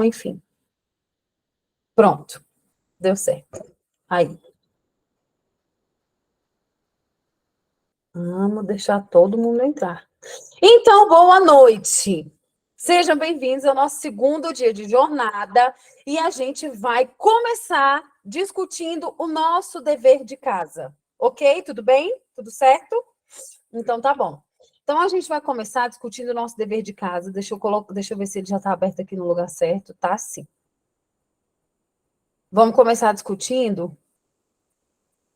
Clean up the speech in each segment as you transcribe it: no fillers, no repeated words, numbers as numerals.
bom, enfim. Pronto. Deu certo. Aí. Vamos deixar todo mundo entrar. Então, boa noite. Sejam bem-vindos ao nosso segundo dia de jornada e a gente vai começar discutindo o nosso dever de casa. Ok? Tudo bem? Tudo certo? Então, tá bom. Então, a gente vai começar discutindo o nosso dever de casa. Deixa eu ver se ele já está aberto aqui no lugar certo. Tá, sim. Vamos começar discutindo?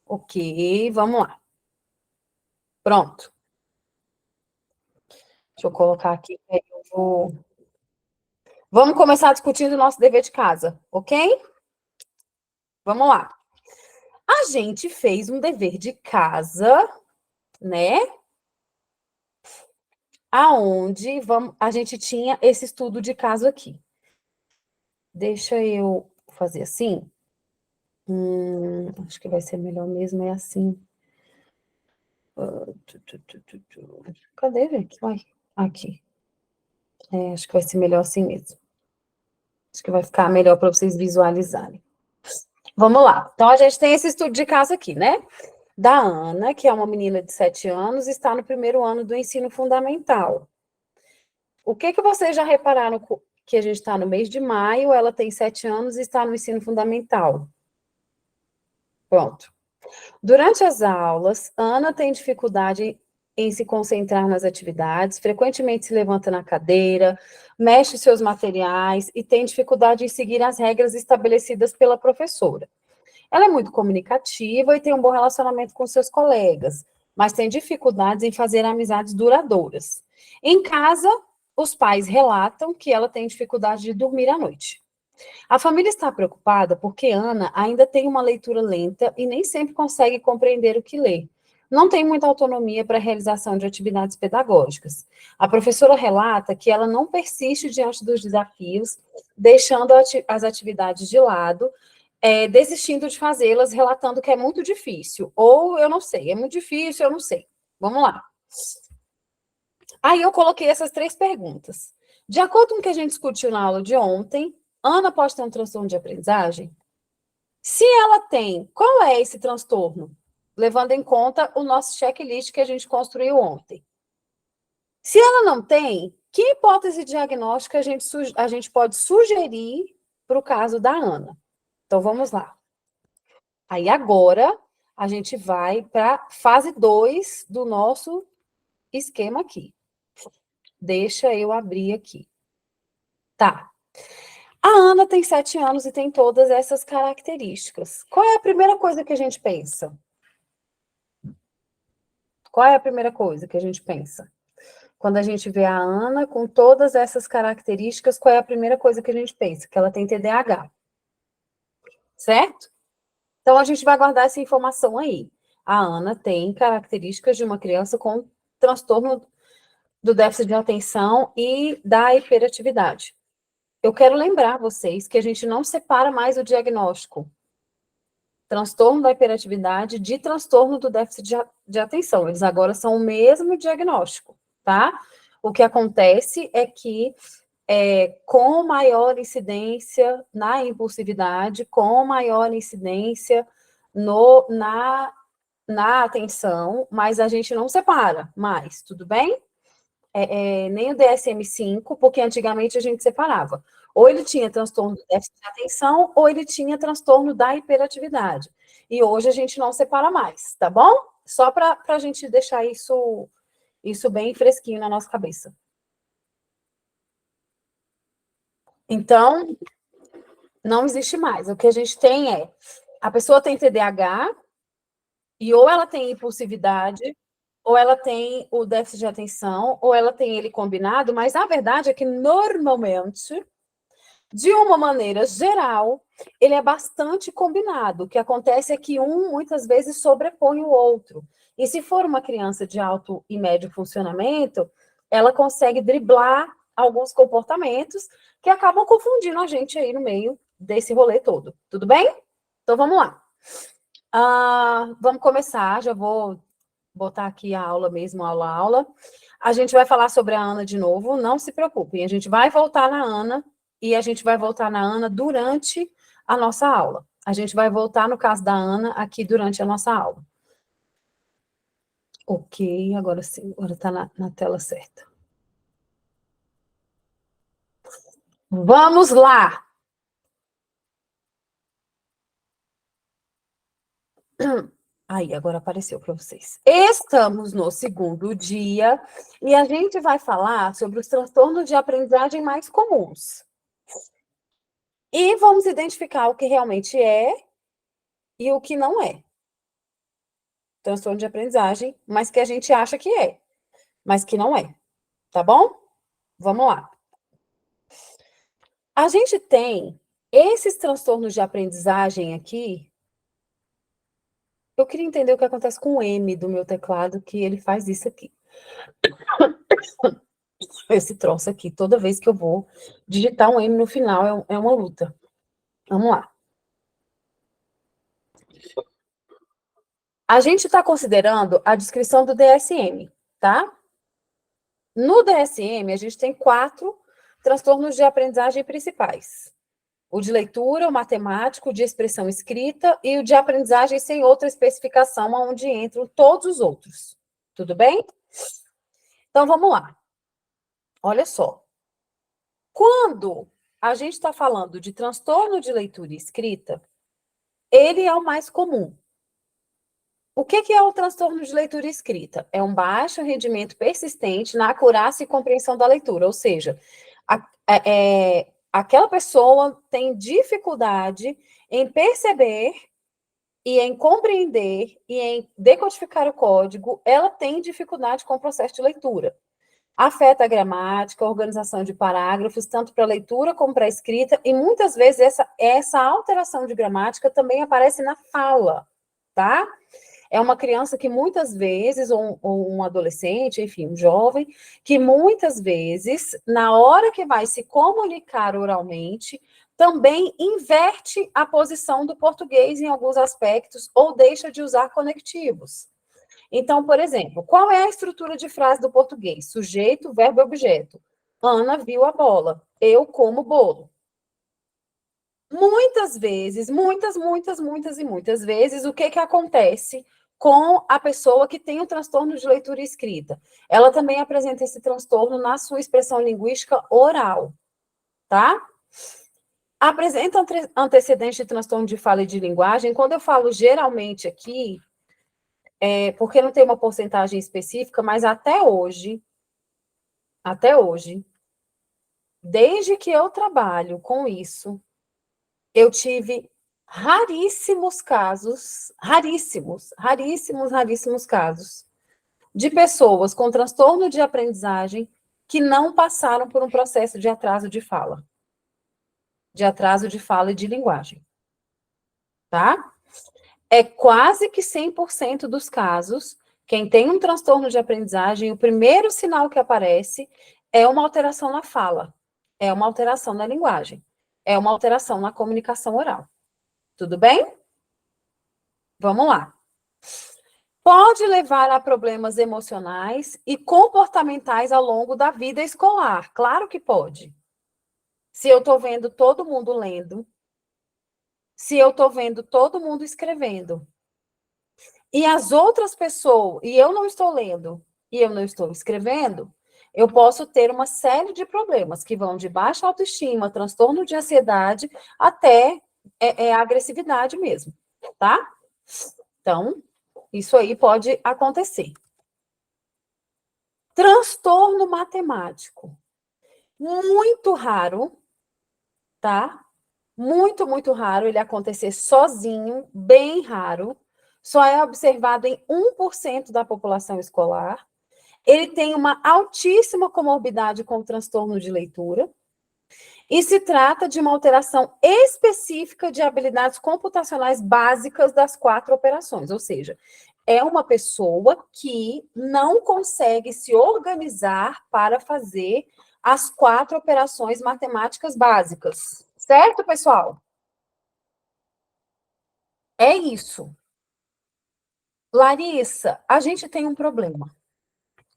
Ok, vamos lá. Pronto. Deixa eu colocar aqui. Vamos começar discutindo o nosso dever de casa, ok? Vamos lá. A gente fez um dever de casa, né? Aonde a gente tinha esse estudo de caso aqui. Deixa eu fazer assim. Acho que vai ser melhor mesmo, é assim. Cadê, gente? Aqui. Acho que vai ser melhor assim mesmo. Acho que vai ficar melhor para vocês visualizarem. Vamos lá. Então, a gente tem esse estudo de caso aqui, né? Da Ana, que é uma menina de 7 anos, está no primeiro ano do ensino fundamental. O que vocês já repararam que a gente está no mês de maio, ela tem 7 anos e está no ensino fundamental? Pronto. Durante as aulas, Ana tem dificuldade em se concentrar nas atividades, frequentemente se levanta na cadeira, mexe seus materiais e tem dificuldade em seguir as regras estabelecidas pela professora. Ela é muito comunicativa e tem um bom relacionamento com seus colegas, mas tem dificuldades em fazer amizades duradouras. Em casa, os pais relatam que ela tem dificuldade de dormir à noite. A família está preocupada porque Ana ainda tem uma leitura lenta e nem sempre consegue compreender o que lê. Não tem muita autonomia para a realização de atividades pedagógicas. A professora relata que ela não persiste diante dos desafios, deixando as atividades de lado, desistindo de fazê-las, relatando que é muito difícil. Ou eu não sei, é muito difícil, eu não sei. Vamos lá. Aí eu coloquei essas 3 perguntas. De acordo com o que a gente discutiu na aula de ontem, Ana pode ter um transtorno de aprendizagem? Se ela tem, qual é esse transtorno? Levando em conta o nosso checklist que a gente construiu ontem. Se ela não tem, que hipótese diagnóstica a gente pode sugerir para o caso da Ana? Então, vamos lá. Aí, agora, a gente vai para a fase 2 do nosso esquema aqui. Deixa eu abrir aqui. Tá. A Ana tem 7 anos e tem todas essas características. Qual é a primeira coisa que a gente pensa? Qual é a primeira coisa que a gente pensa? Quando a gente vê a Ana com todas essas características, qual é a primeira coisa que a gente pensa? Que ela tem TDAH. Certo? Então, a gente vai guardar essa informação aí. A Ana tem características de uma criança com transtorno do déficit de atenção e da hiperatividade. Eu quero lembrar vocês que a gente não separa mais o diagnóstico transtorno da hiperatividade de transtorno do déficit de atenção. Eles agora são o mesmo diagnóstico, tá? O que acontece é que com maior incidência na impulsividade, com maior incidência na atenção, mas a gente não separa mais, tudo bem? Nem o DSM-5, porque antigamente a gente separava. Ou ele tinha transtorno do déficit de atenção, ou ele tinha transtorno da hiperatividade. E hoje a gente não separa mais, tá bom? Só para a gente deixar isso bem fresquinho na nossa cabeça. Então, não existe mais. O que a gente tem a pessoa tem TDAH, e ou ela tem impulsividade, ou ela tem o déficit de atenção, ou ela tem ele combinado, mas a verdade é que, normalmente, de uma maneira geral, ele é bastante combinado. O que acontece é que muitas vezes, sobrepõe o outro. E se for uma criança de alto e médio funcionamento, ela consegue driblar alguns comportamentos que acabam confundindo a gente aí no meio desse rolê todo. Tudo bem? Então, vamos lá. Vamos começar, já vou botar aqui a aula mesmo, aula. A gente vai falar sobre a Ana de novo, não se preocupem, a gente vai voltar na Ana e a gente vai voltar na Ana durante a nossa aula. A gente vai voltar no caso da Ana aqui durante a nossa aula. Ok, agora sim, agora está na tela certa. Vamos lá! Aí, agora apareceu para vocês. Estamos no segundo dia e a gente vai falar sobre os transtornos de aprendizagem mais comuns. E vamos identificar o que realmente é e o que não é. Transtorno de aprendizagem, mas que a gente acha que é, mas que não é. Tá bom? Vamos lá. A gente tem esses transtornos de aprendizagem aqui. Eu queria entender o que acontece com o M do meu teclado, que ele faz isso aqui. Esse troço aqui, toda vez que eu vou digitar um M no final, é uma luta. Vamos lá. A gente está considerando a descrição do DSM, tá? No DSM, a gente tem 4 transtornos de aprendizagem principais. O de leitura, o matemático, o de expressão escrita e o de aprendizagem sem outra especificação, onde entram todos os outros. Tudo bem? Então, vamos lá. Olha só. Quando a gente está falando de transtorno de leitura e escrita, ele é o mais comum. O que é o transtorno de leitura e escrita? É um baixo rendimento persistente na acurácia e compreensão da leitura, ou seja, aquela pessoa tem dificuldade em perceber e em compreender e em decodificar o código, ela tem dificuldade com o processo de leitura. Afeta a gramática, a organização de parágrafos, tanto para leitura como para escrita, e muitas vezes essa alteração de gramática também aparece na fala, tá? É uma criança que muitas vezes, ou um adolescente, enfim, um jovem, que muitas vezes, na hora que vai se comunicar oralmente, também inverte a posição do português em alguns aspectos ou deixa de usar conectivos. Então, por exemplo, qual é a estrutura de frase do português? Sujeito, verbo e objeto. Ana viu a bola. Eu como bolo. Muitas vezes, muitas e muitas vezes, o que acontece com a pessoa que tem o transtorno de leitura e escrita? Ela também apresenta esse transtorno na sua expressão linguística oral, tá? Apresenta antecedentes de transtorno de fala e de linguagem. Quando eu falo geralmente aqui, porque não tem uma porcentagem específica, mas até hoje, desde que eu trabalho com isso, eu tive raríssimos casos, raríssimos casos, de pessoas com transtorno de aprendizagem que não passaram por um processo de atraso de fala e de linguagem, tá? É quase que 100% dos casos, quem tem um transtorno de aprendizagem, o primeiro sinal que aparece é uma alteração na fala, é uma alteração na linguagem, é uma alteração na comunicação oral. Tudo bem? Vamos lá. Pode levar a problemas emocionais e comportamentais ao longo da vida escolar. Claro que pode. Se eu estou vendo todo mundo lendo, se eu estou vendo todo mundo escrevendo, e as outras pessoas, e eu não estou lendo, e eu não estou escrevendo, eu posso ter uma série de problemas que vão de baixa autoestima, transtorno de ansiedade, até agressividade mesmo, tá? Então, isso aí pode acontecer. Transtorno matemático. Muito raro, tá? Muito raro ele acontecer sozinho, bem raro. Só é observado em 1% da população escolar. Ele tem uma altíssima comorbidade com o transtorno de leitura. E se trata de uma alteração específica de habilidades computacionais básicas das 4 operações, ou seja, é uma pessoa que não consegue se organizar para fazer as 4 operações matemáticas básicas. Certo, pessoal? É isso. Larissa, a gente tem um problema.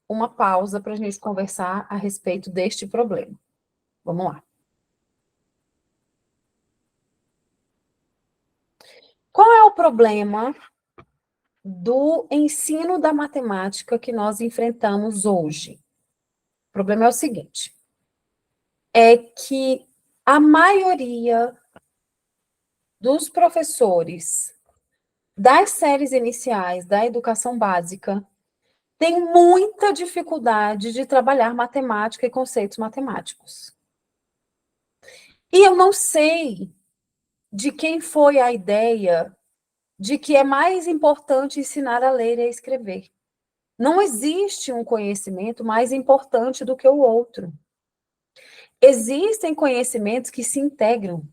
Uma pausa para a gente conversar a respeito deste problema. Vamos lá. problema do ensino da matemática que nós enfrentamos hoje? O problema é o seguinte, é que a maioria dos professores das séries iniciais da educação básica tem muita dificuldade de trabalhar matemática e conceitos matemáticos. E eu não sei de quem foi a ideia de que é mais importante ensinar a ler e a escrever. Não existe um conhecimento mais importante do que o outro. Existem conhecimentos que se integram.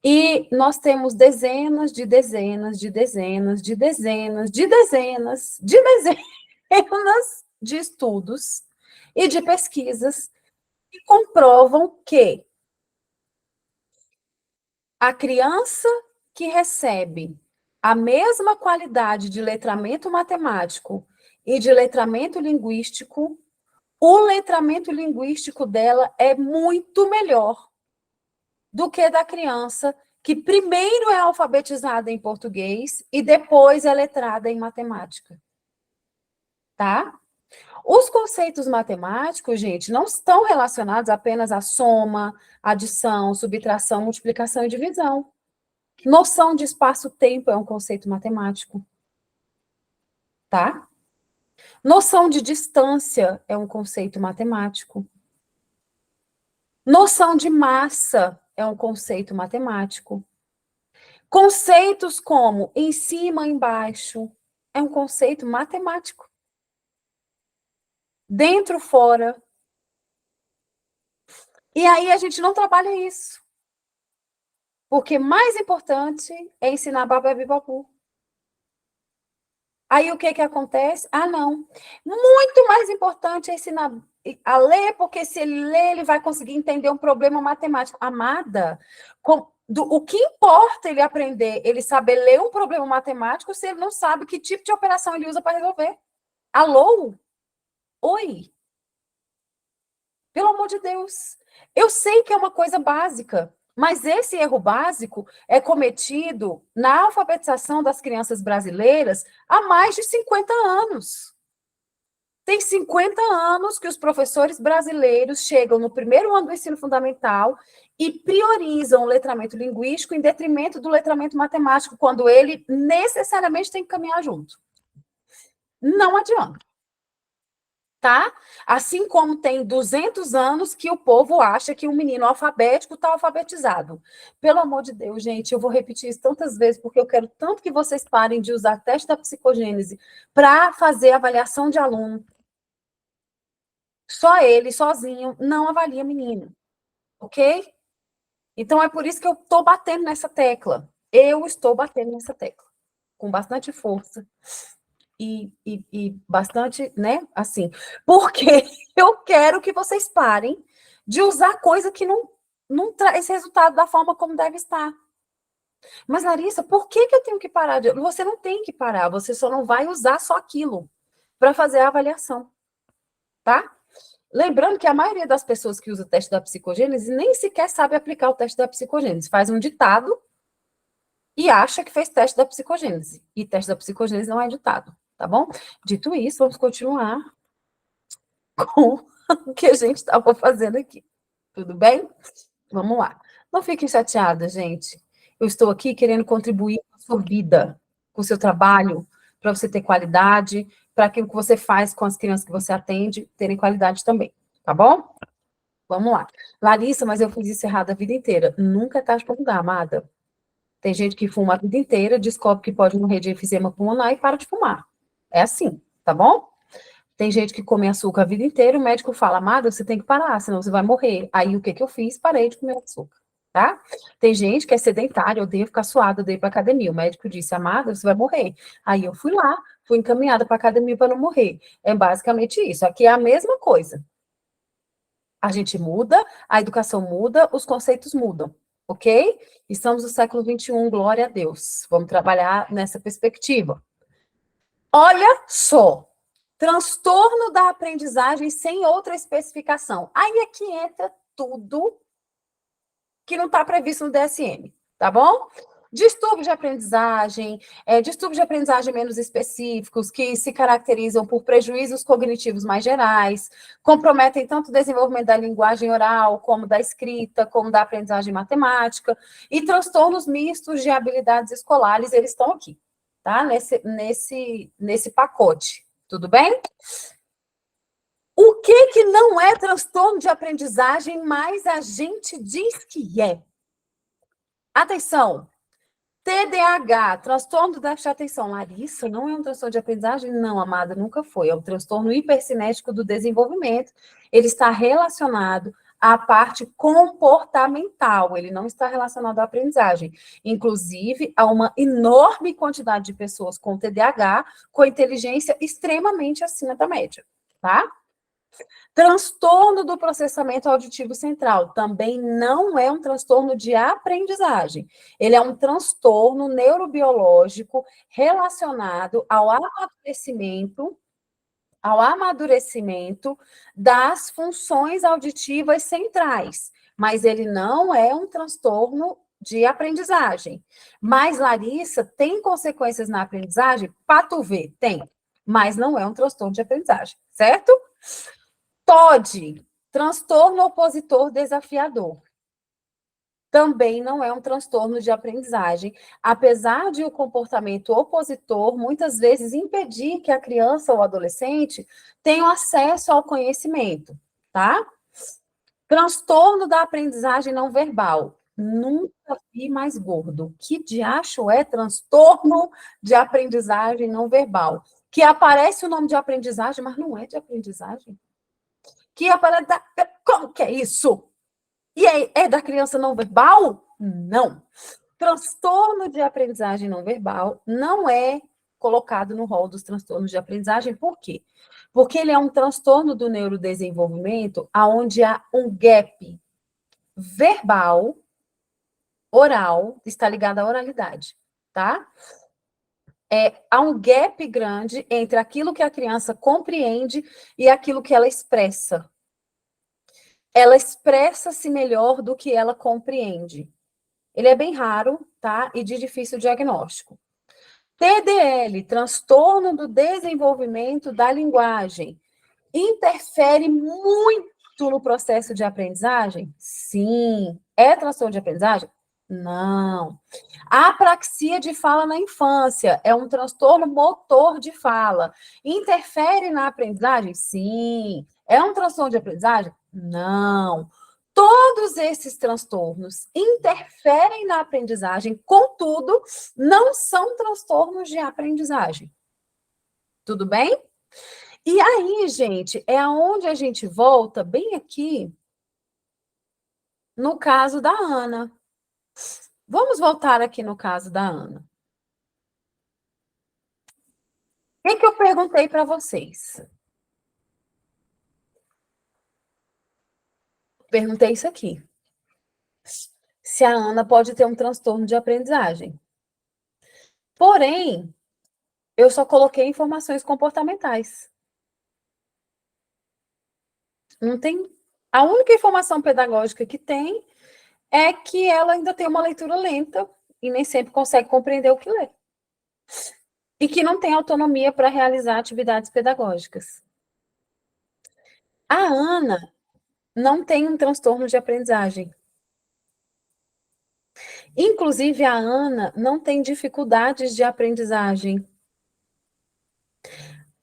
E nós temos dezenas de dezenas de dezenas de dezenas de dezenas de dezenas de estudos e de pesquisas que comprovam que a criança que recebe a mesma qualidade de letramento matemático e de letramento linguístico, o letramento linguístico dela é muito melhor do que da criança que primeiro é alfabetizada em português e depois é letrada em matemática. Tá? Os conceitos matemáticos, gente, não estão relacionados apenas à soma, adição, subtração, multiplicação e divisão. Noção de espaço-tempo é um conceito matemático. Tá? Noção de distância é um conceito matemático. Noção de massa é um conceito matemático. Conceitos como em cima, embaixo, é um conceito matemático. Dentro, fora. E aí a gente não trabalha isso. Porque mais importante é ensinar babá-bibabu. Aí o que acontece? Ah, não. Muito mais importante é ensinar a ler, porque se ele ler, ele vai conseguir entender um problema matemático. Amada, o que importa ele aprender, ele saber ler um problema matemático, se ele não sabe que tipo de operação ele usa para resolver? Alô? Oi? Pelo amor de Deus. Eu sei que é uma coisa básica, mas esse erro básico é cometido na alfabetização das crianças brasileiras há mais de 50 anos. Tem 50 anos que os professores brasileiros chegam no primeiro ano do ensino fundamental e priorizam o letramento linguístico em detrimento do letramento matemático, quando ele necessariamente tem que caminhar junto. Não adianta. Tá? Assim como tem 200 anos que o povo acha que um menino alfabético está alfabetizado. Pelo amor de Deus, gente, eu vou repetir isso tantas vezes, porque eu quero tanto que vocês parem de usar teste da psicogênese para fazer avaliação de aluno. Só ele, sozinho, não avalia menino. Ok? Então, é por isso que eu estou batendo nessa tecla. Eu estou batendo nessa tecla. Com bastante força. E bastante, né, assim, porque eu quero que vocês parem de usar coisa que não traz resultado da forma como deve estar. Mas, Larissa, por que eu tenho que parar? Você não tem que parar, você só não vai usar só aquilo para fazer a avaliação, tá? Lembrando que a maioria das pessoas que usa o teste da psicogênese nem sequer sabe aplicar o teste da psicogênese, faz um ditado e acha que fez teste da psicogênese, e teste da psicogênese não é ditado. Tá bom? Dito isso, vamos continuar com o que a gente estava fazendo aqui. Tudo bem? Vamos lá. Não fiquem chateadas, gente. Eu estou aqui querendo contribuir com a sua vida, com o seu trabalho, para você ter qualidade, para aquilo que você faz com as crianças que você atende, terem qualidade também. Tá bom? Vamos lá. Larissa, mas eu fiz isso errado a vida inteira. Nunca é tarde para mudar, amada. Tem gente que fuma a vida inteira, descobre que pode morrer de efizema pulmonar e para de fumar. É assim, tá bom? Tem gente que come açúcar a vida inteira, o médico fala, amada, você tem que parar, senão você vai morrer. Aí o que eu fiz? Parei de comer açúcar, tá? Tem gente que é sedentária, odeia ficar suada, odeia ir pra academia. O médico disse, amada, você vai morrer. Aí eu fui lá, fui encaminhada para academia para não morrer. É basicamente isso. Aqui é a mesma coisa. A gente muda, a educação muda, os conceitos mudam, ok? Estamos no século XXI, glória a Deus. Vamos trabalhar nessa perspectiva. Olha só, transtorno da aprendizagem sem outra especificação. Aí é que entra tudo que não está previsto no DSM, tá bom? Distúrbios de aprendizagem, distúrbios de aprendizagem menos específicos, que se caracterizam por prejuízos cognitivos mais gerais, comprometem tanto o desenvolvimento da linguagem oral, como da escrita, como da aprendizagem matemática, e transtornos mistos de habilidades escolares, eles estão aqui, tá? Nesse pacote, tudo bem? O que não é transtorno de aprendizagem, mas a gente diz que é? Atenção! TDAH, transtorno do déficit de atenção. Larissa, não é um transtorno de aprendizagem? Não, amada, nunca foi. É um transtorno hipercinético do desenvolvimento. Ele está relacionado à parte comportamental, ele não está relacionado à aprendizagem. Inclusive, há uma enorme quantidade de pessoas com TDAH com inteligência extremamente acima da média, tá? Transtorno do processamento auditivo central também não é um transtorno de aprendizagem. Ele é um transtorno neurobiológico relacionado ao amadurecimento das funções auditivas centrais, mas ele não é um transtorno de aprendizagem. Mas, Larissa, tem consequências na aprendizagem? Para tu ver, tem, mas não é um transtorno de aprendizagem, certo? TOD, transtorno opositor desafiador. Também não é um transtorno de aprendizagem, apesar de o comportamento opositor muitas vezes impedir que a criança ou adolescente tenha acesso ao conhecimento, tá? Transtorno da aprendizagem não verbal. Nunca vi mais gordo. Que diacho é transtorno de aprendizagem não verbal? Que aparece o nome de aprendizagem, mas não é de aprendizagem. Que aparece como que é isso? E é da criança não verbal? Não. Transtorno de aprendizagem não verbal não é colocado no rol dos transtornos de aprendizagem. Por quê? Porque ele é um transtorno do neurodesenvolvimento onde há um gap verbal, oral, está ligado à oralidade, tá? Há um gap grande entre aquilo que a criança compreende e aquilo que ela expressa. Ela expressa-se melhor do que ela compreende. Ele é bem raro, tá? E de difícil diagnóstico. TDL, transtorno do desenvolvimento da linguagem, interfere muito no processo de aprendizagem? Sim. É transtorno de aprendizagem? Não. Apraxia de fala na infância é um transtorno motor de fala. Interfere na aprendizagem? Sim. É um transtorno de aprendizagem? Não. Todos esses transtornos interferem na aprendizagem, contudo, não são transtornos de aprendizagem. Tudo bem? E aí, gente, é aonde a gente volta bem aqui no caso da Ana. Vamos voltar aqui no caso da Ana. O que eu perguntei para vocês? Perguntei isso aqui. Se a Ana pode ter um transtorno de aprendizagem. Porém, eu só coloquei informações comportamentais. Não tem. A única informação pedagógica que tem é que ela ainda tem uma leitura lenta e nem sempre consegue compreender o que lê. E que não tem autonomia para realizar atividades pedagógicas. A Ana não tem um transtorno de aprendizagem. Inclusive, a Ana não tem dificuldades de aprendizagem.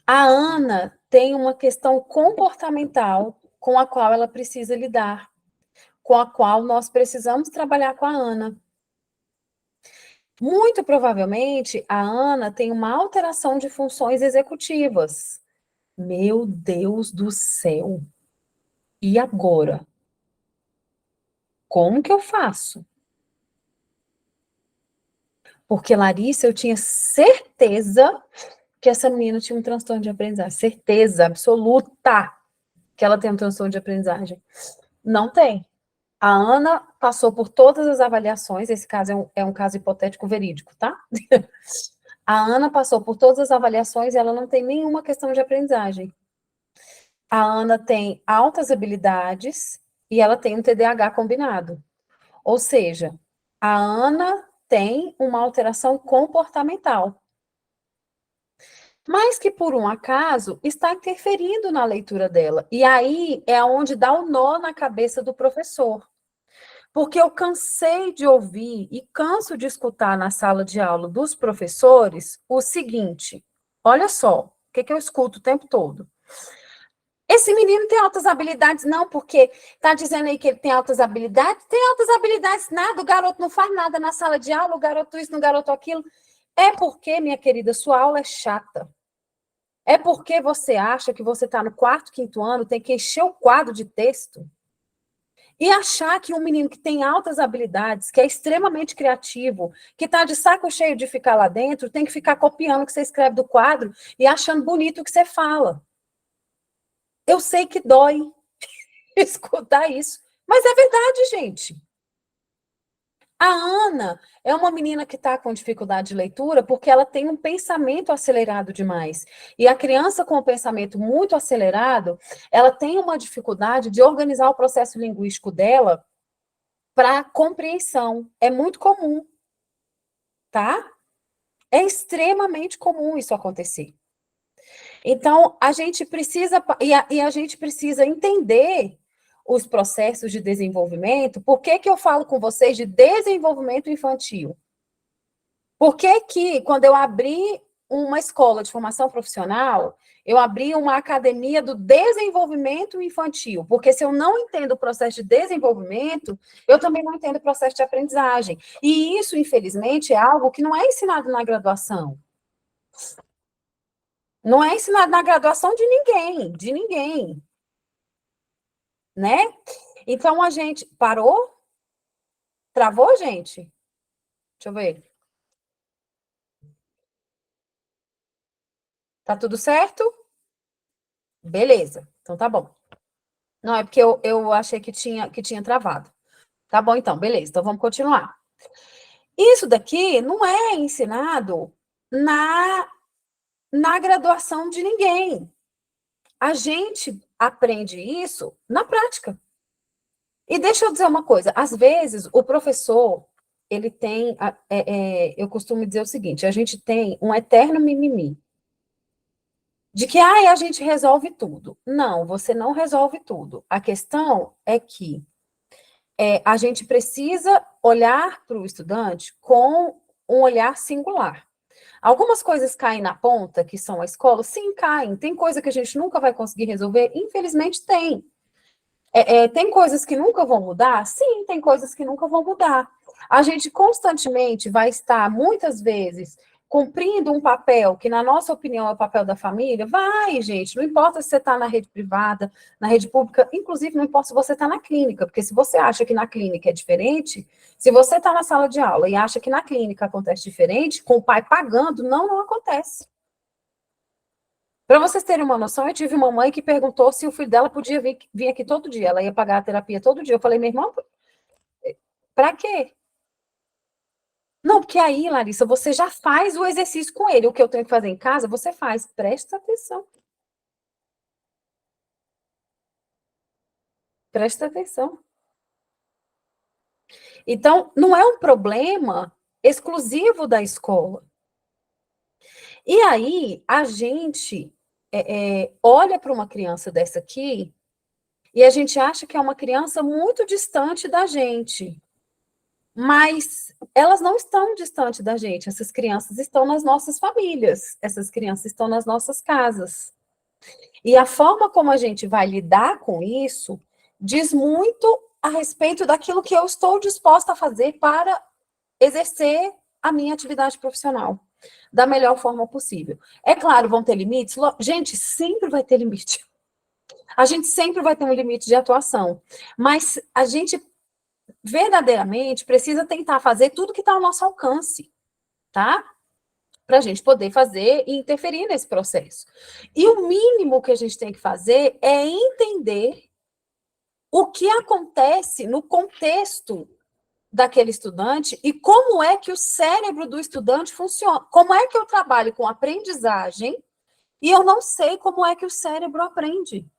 A Ana tem uma questão comportamental com a qual ela precisa lidar, com a qual nós precisamos trabalhar com a Ana. Muito provavelmente, a Ana tem uma alteração de funções executivas. Meu Deus do céu! E agora? Como que eu faço? Porque, Larissa, eu tinha certeza que essa menina tinha um transtorno de aprendizagem. Certeza absoluta que ela tem um transtorno de aprendizagem. Não tem. A Ana passou por todas as avaliações, esse caso é um caso hipotético verídico, tá? A Ana passou por todas as avaliações e ela não tem nenhuma questão de aprendizagem. A Ana tem altas habilidades e ela tem um TDAH combinado. Ou seja, a Ana tem uma alteração comportamental, mas que, por um acaso, está interferindo na leitura dela. E aí é onde dá o nó na cabeça do professor. Porque eu cansei de ouvir e canso de escutar na sala de aula dos professores o seguinte: olha só, o que eu escuto o tempo todo? Esse menino tem altas habilidades, não, porque tá dizendo aí que ele tem altas habilidades? Tem altas habilidades nada, o garoto não faz nada na sala de aula, o garoto isso, o garoto aquilo. É porque, minha querida, sua aula é chata. É porque você acha que você está no quarto, quinto ano, tem que encher o quadro de texto e achar que um menino que tem altas habilidades, que é extremamente criativo, que está de saco cheio de ficar lá dentro, tem que ficar copiando o que você escreve do quadro e achando bonito o que você fala. Eu sei que dói escutar isso, mas é verdade, gente. A Ana é uma menina que está com dificuldade de leitura porque ela tem um pensamento acelerado demais. E a criança com o pensamento muito acelerado, ela tem uma dificuldade de organizar o processo linguístico dela para compreensão. É muito comum, tá? É extremamente comum isso acontecer. Então, a gente precisa, e a gente precisa entender os processos de desenvolvimento. Por que eu falo com vocês de desenvolvimento infantil? Por que quando eu abri uma escola de formação profissional, eu abri uma academia do desenvolvimento infantil? Porque se eu não entendo o processo de desenvolvimento, eu também não entendo o processo de aprendizagem. E isso, infelizmente, é algo que não é ensinado na graduação. Não é ensinado na graduação de ninguém, né? Então, a gente parou? Travou, gente? Deixa eu ver. Tá tudo certo? Beleza. Então, tá bom. Não, é porque eu achei que tinha travado. Tá bom, então, beleza. Então, vamos continuar. Isso daqui não é ensinado na graduação de ninguém. A gente aprende isso na prática. E deixa eu dizer uma coisa, às vezes o professor, ele tem, eu costumo dizer o seguinte, a gente tem um eterno mimimi, de que a gente resolve tudo. Não, você não resolve tudo. A questão é que a gente precisa olhar para o estudante com um olhar singular. Algumas coisas caem na ponta, que são a escola, sim, caem. Tem coisa que a gente nunca vai conseguir resolver? Infelizmente tem. Tem coisas que nunca vão mudar? Sim, tem coisas que nunca vão mudar. A gente constantemente vai estar, muitas vezes, cumprindo um papel que, na nossa opinião, é o papel da família? Vai, gente, não importa se você está na rede privada, na rede pública, inclusive não importa se você está na clínica, porque se você acha que na clínica é diferente, se você está na sala de aula e acha que na clínica acontece diferente, com o pai pagando, não acontece. Para vocês terem uma noção, eu tive uma mãe que perguntou se o filho dela podia vir aqui todo dia. Ela ia pagar a terapia todo dia. Eu falei, minha irmã, para quê? Não, porque aí, Larissa, você já faz o exercício com ele. O que eu tenho que fazer em casa, você faz. Presta atenção. Presta atenção. Então, não é um problema exclusivo da escola. E aí, a gente olha para uma criança dessa aqui e a gente acha que é uma criança muito distante da gente. Mas elas não estão distante da gente, essas crianças estão nas nossas famílias, essas crianças estão nas nossas casas. E a forma como a gente vai lidar com isso diz muito a respeito daquilo que eu estou disposta a fazer para exercer a minha atividade profissional da melhor forma possível. É claro, vão ter limites? Gente, sempre vai ter limite. A gente sempre vai ter um limite de atuação, mas a gente verdadeiramente precisa tentar fazer tudo que está ao nosso alcance, tá? Para a gente poder fazer e interferir nesse processo. E o mínimo que a gente tem que fazer é entender o que acontece no contexto daquele estudante e como é que o cérebro do estudante funciona. Como é que eu trabalho com aprendizagem e eu não sei como é que o cérebro aprende.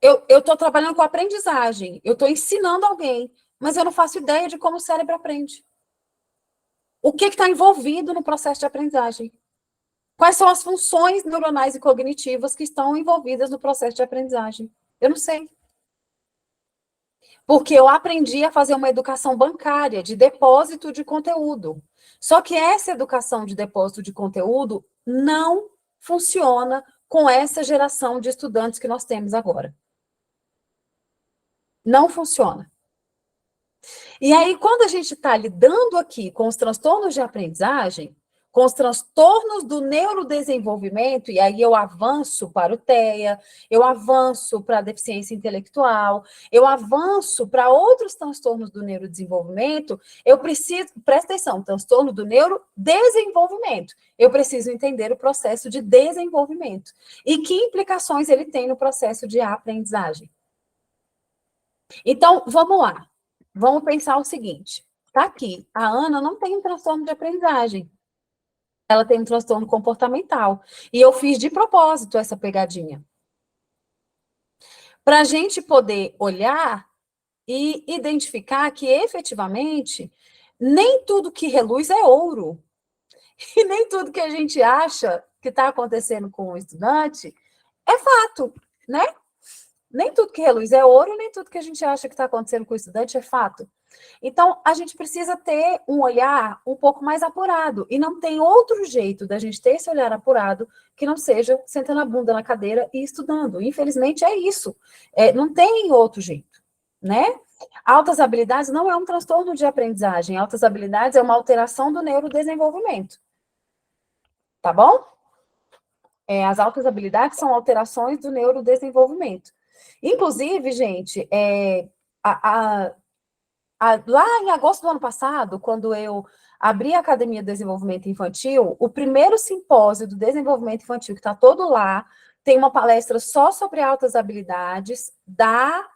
Eu estou trabalhando com aprendizagem, eu estou ensinando alguém. mas eu não faço ideia de como o cérebro aprende. O que está envolvido no processo de aprendizagem? Quais são as funções neuronais e cognitivas que estão envolvidas no processo de aprendizagem? Eu não sei. Porque eu aprendi a fazer uma educação bancária de depósito de conteúdo. Só que essa educação de depósito de conteúdo não funciona com essa geração de estudantes que nós temos agora. Não funciona. E aí, quando a gente está lidando aqui com os transtornos de aprendizagem, com os transtornos do neurodesenvolvimento, e aí eu avanço para o TEA, eu avanço para a deficiência intelectual, eu avanço para outros transtornos do neurodesenvolvimento, eu preciso, presta atenção, transtorno do neurodesenvolvimento, eu preciso entender o processo de desenvolvimento e que implicações ele tem no processo de aprendizagem. Então, vamos lá. Vamos pensar o seguinte. Tá aqui, a Ana não tem um transtorno de aprendizagem. Ela tem um transtorno comportamental. E eu fiz de propósito essa pegadinha. Para a gente poder olhar e identificar que, efetivamente, nem tudo que reluz é ouro. E nem tudo que a gente acha que está acontecendo com o estudante é fato, né? Nem tudo que reluz é ouro, nem tudo que a gente acha que está acontecendo com o estudante é fato. Então, a gente precisa ter um olhar um pouco mais apurado. E não tem outro jeito da gente ter esse olhar apurado que não seja sentando a bunda na cadeira e estudando. Infelizmente, é isso. Não tem outro jeito, né? Altas habilidades não é um transtorno de aprendizagem. Altas habilidades é uma alteração do neurodesenvolvimento. Tá bom? As altas habilidades são alterações do neurodesenvolvimento. Inclusive, gente, lá em agosto do ano passado, quando eu abri a Academia de Desenvolvimento Infantil, o primeiro simpósio do desenvolvimento infantil, que está todo lá, tem uma palestra só sobre altas habilidades, da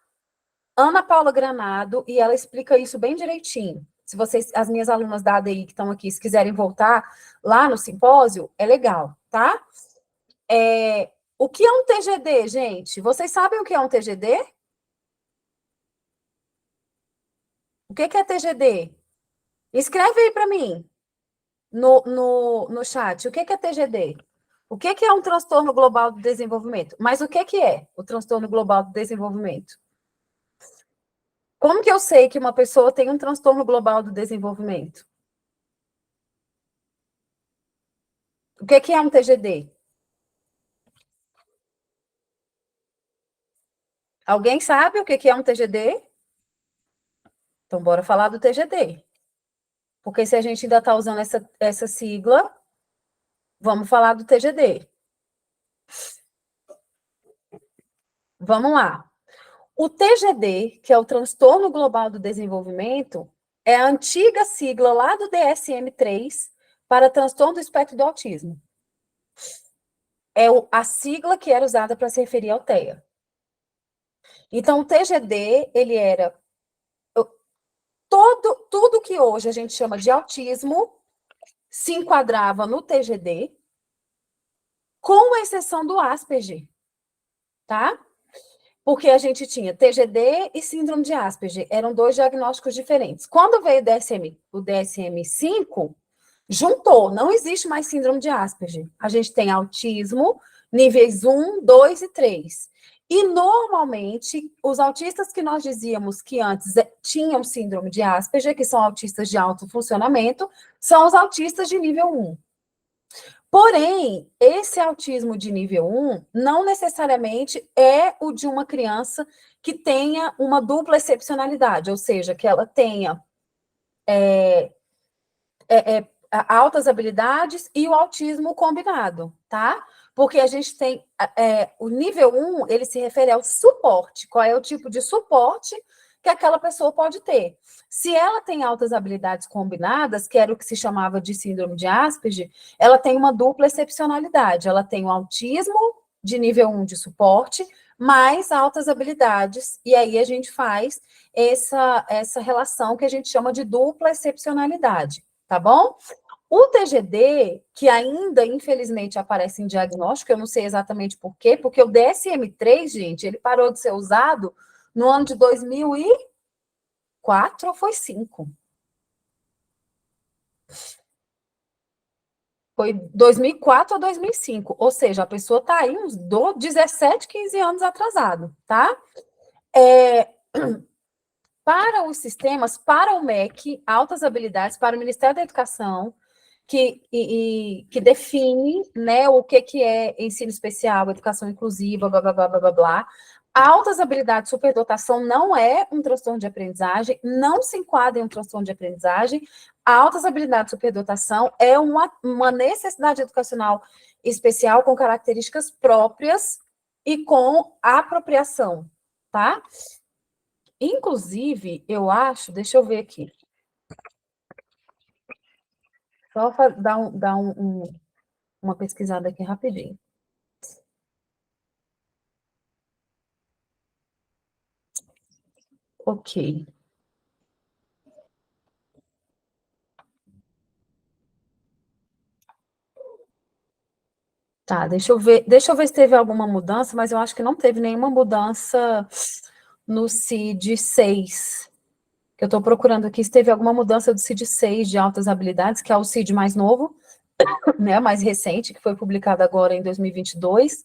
Ana Paula Granado, e ela explica isso bem direitinho. Se vocês, as minhas alunas da ADI que estão aqui, se quiserem voltar lá no simpósio, é legal, tá? O que é um TGD, gente? Vocês sabem o que é um TGD? O que é TGD? Escreve aí para mim, no chat. O que é TGD? O que é um transtorno global do desenvolvimento? Mas o que é o transtorno global do desenvolvimento? Como que eu sei que uma pessoa tem um transtorno global do desenvolvimento? O que é um TGD? Alguém sabe o que é um TGD? Então, bora falar do TGD. Porque se a gente ainda está usando essa sigla, vamos falar do TGD. Vamos lá. O TGD, que é o Transtorno Global do Desenvolvimento, é a antiga sigla lá do DSM-3 para transtorno do espectro do autismo. É a sigla que era usada para se referir ao TEA. Então, o TGD, ele era tudo que hoje a gente chama de autismo se enquadrava no TGD, com exceção do Asperger, tá? Porque a gente tinha TGD e síndrome de Asperger, eram dois diagnósticos diferentes. Quando veio o DSM-5, juntou, não existe mais síndrome de Asperger. A gente tem autismo, níveis 1, 2 e 3. E, normalmente, os autistas que nós dizíamos que antes tinham síndrome de Asperger, que são autistas de alto funcionamento, são os autistas de nível 1. Porém, esse autismo de nível 1 não necessariamente é o de uma criança que tenha uma dupla excepcionalidade, ou seja, que ela tenha altas habilidades e o autismo combinado, tá? Porque a gente tem o nível 1, ele se refere ao suporte. Qual é o tipo de suporte que aquela pessoa pode ter? Se ela tem altas habilidades combinadas, que era o que se chamava de síndrome de Asperger, ela tem uma dupla excepcionalidade. Ela tem o autismo de nível 1 de suporte, mais altas habilidades, e aí a gente faz essa relação que a gente chama de dupla excepcionalidade, tá bom? O TGD, que ainda, infelizmente, aparece em diagnóstico, eu não sei exatamente por quê, porque o DSM-3, gente, ele parou de ser usado no ano de 2000 e... 4 ou foi 5? Foi 2004 ou 2005, ou seja, a pessoa está aí uns 17, 15 anos atrasado, tá? Para os sistemas, para o MEC, altas habilidades, para o Ministério da Educação, que define, né, o que é ensino especial, educação inclusiva, blá, blá, blá, blá, blá, blá. Altas habilidades, superdotação não é um transtorno de aprendizagem, não se enquadra em um transtorno de aprendizagem. Altas habilidades, superdotação é uma necessidade educacional especial com características próprias e com apropriação, tá? Inclusive, eu acho, deixa eu ver aqui, só dar uma pesquisada aqui rapidinho. Ok. Tá, deixa eu ver se teve alguma mudança, mas eu acho que não teve nenhuma mudança no CID 6. Que eu estou procurando aqui se teve alguma mudança do CID 6 de altas habilidades, que é o CID mais novo, né, mais recente, que foi publicado agora em 2022,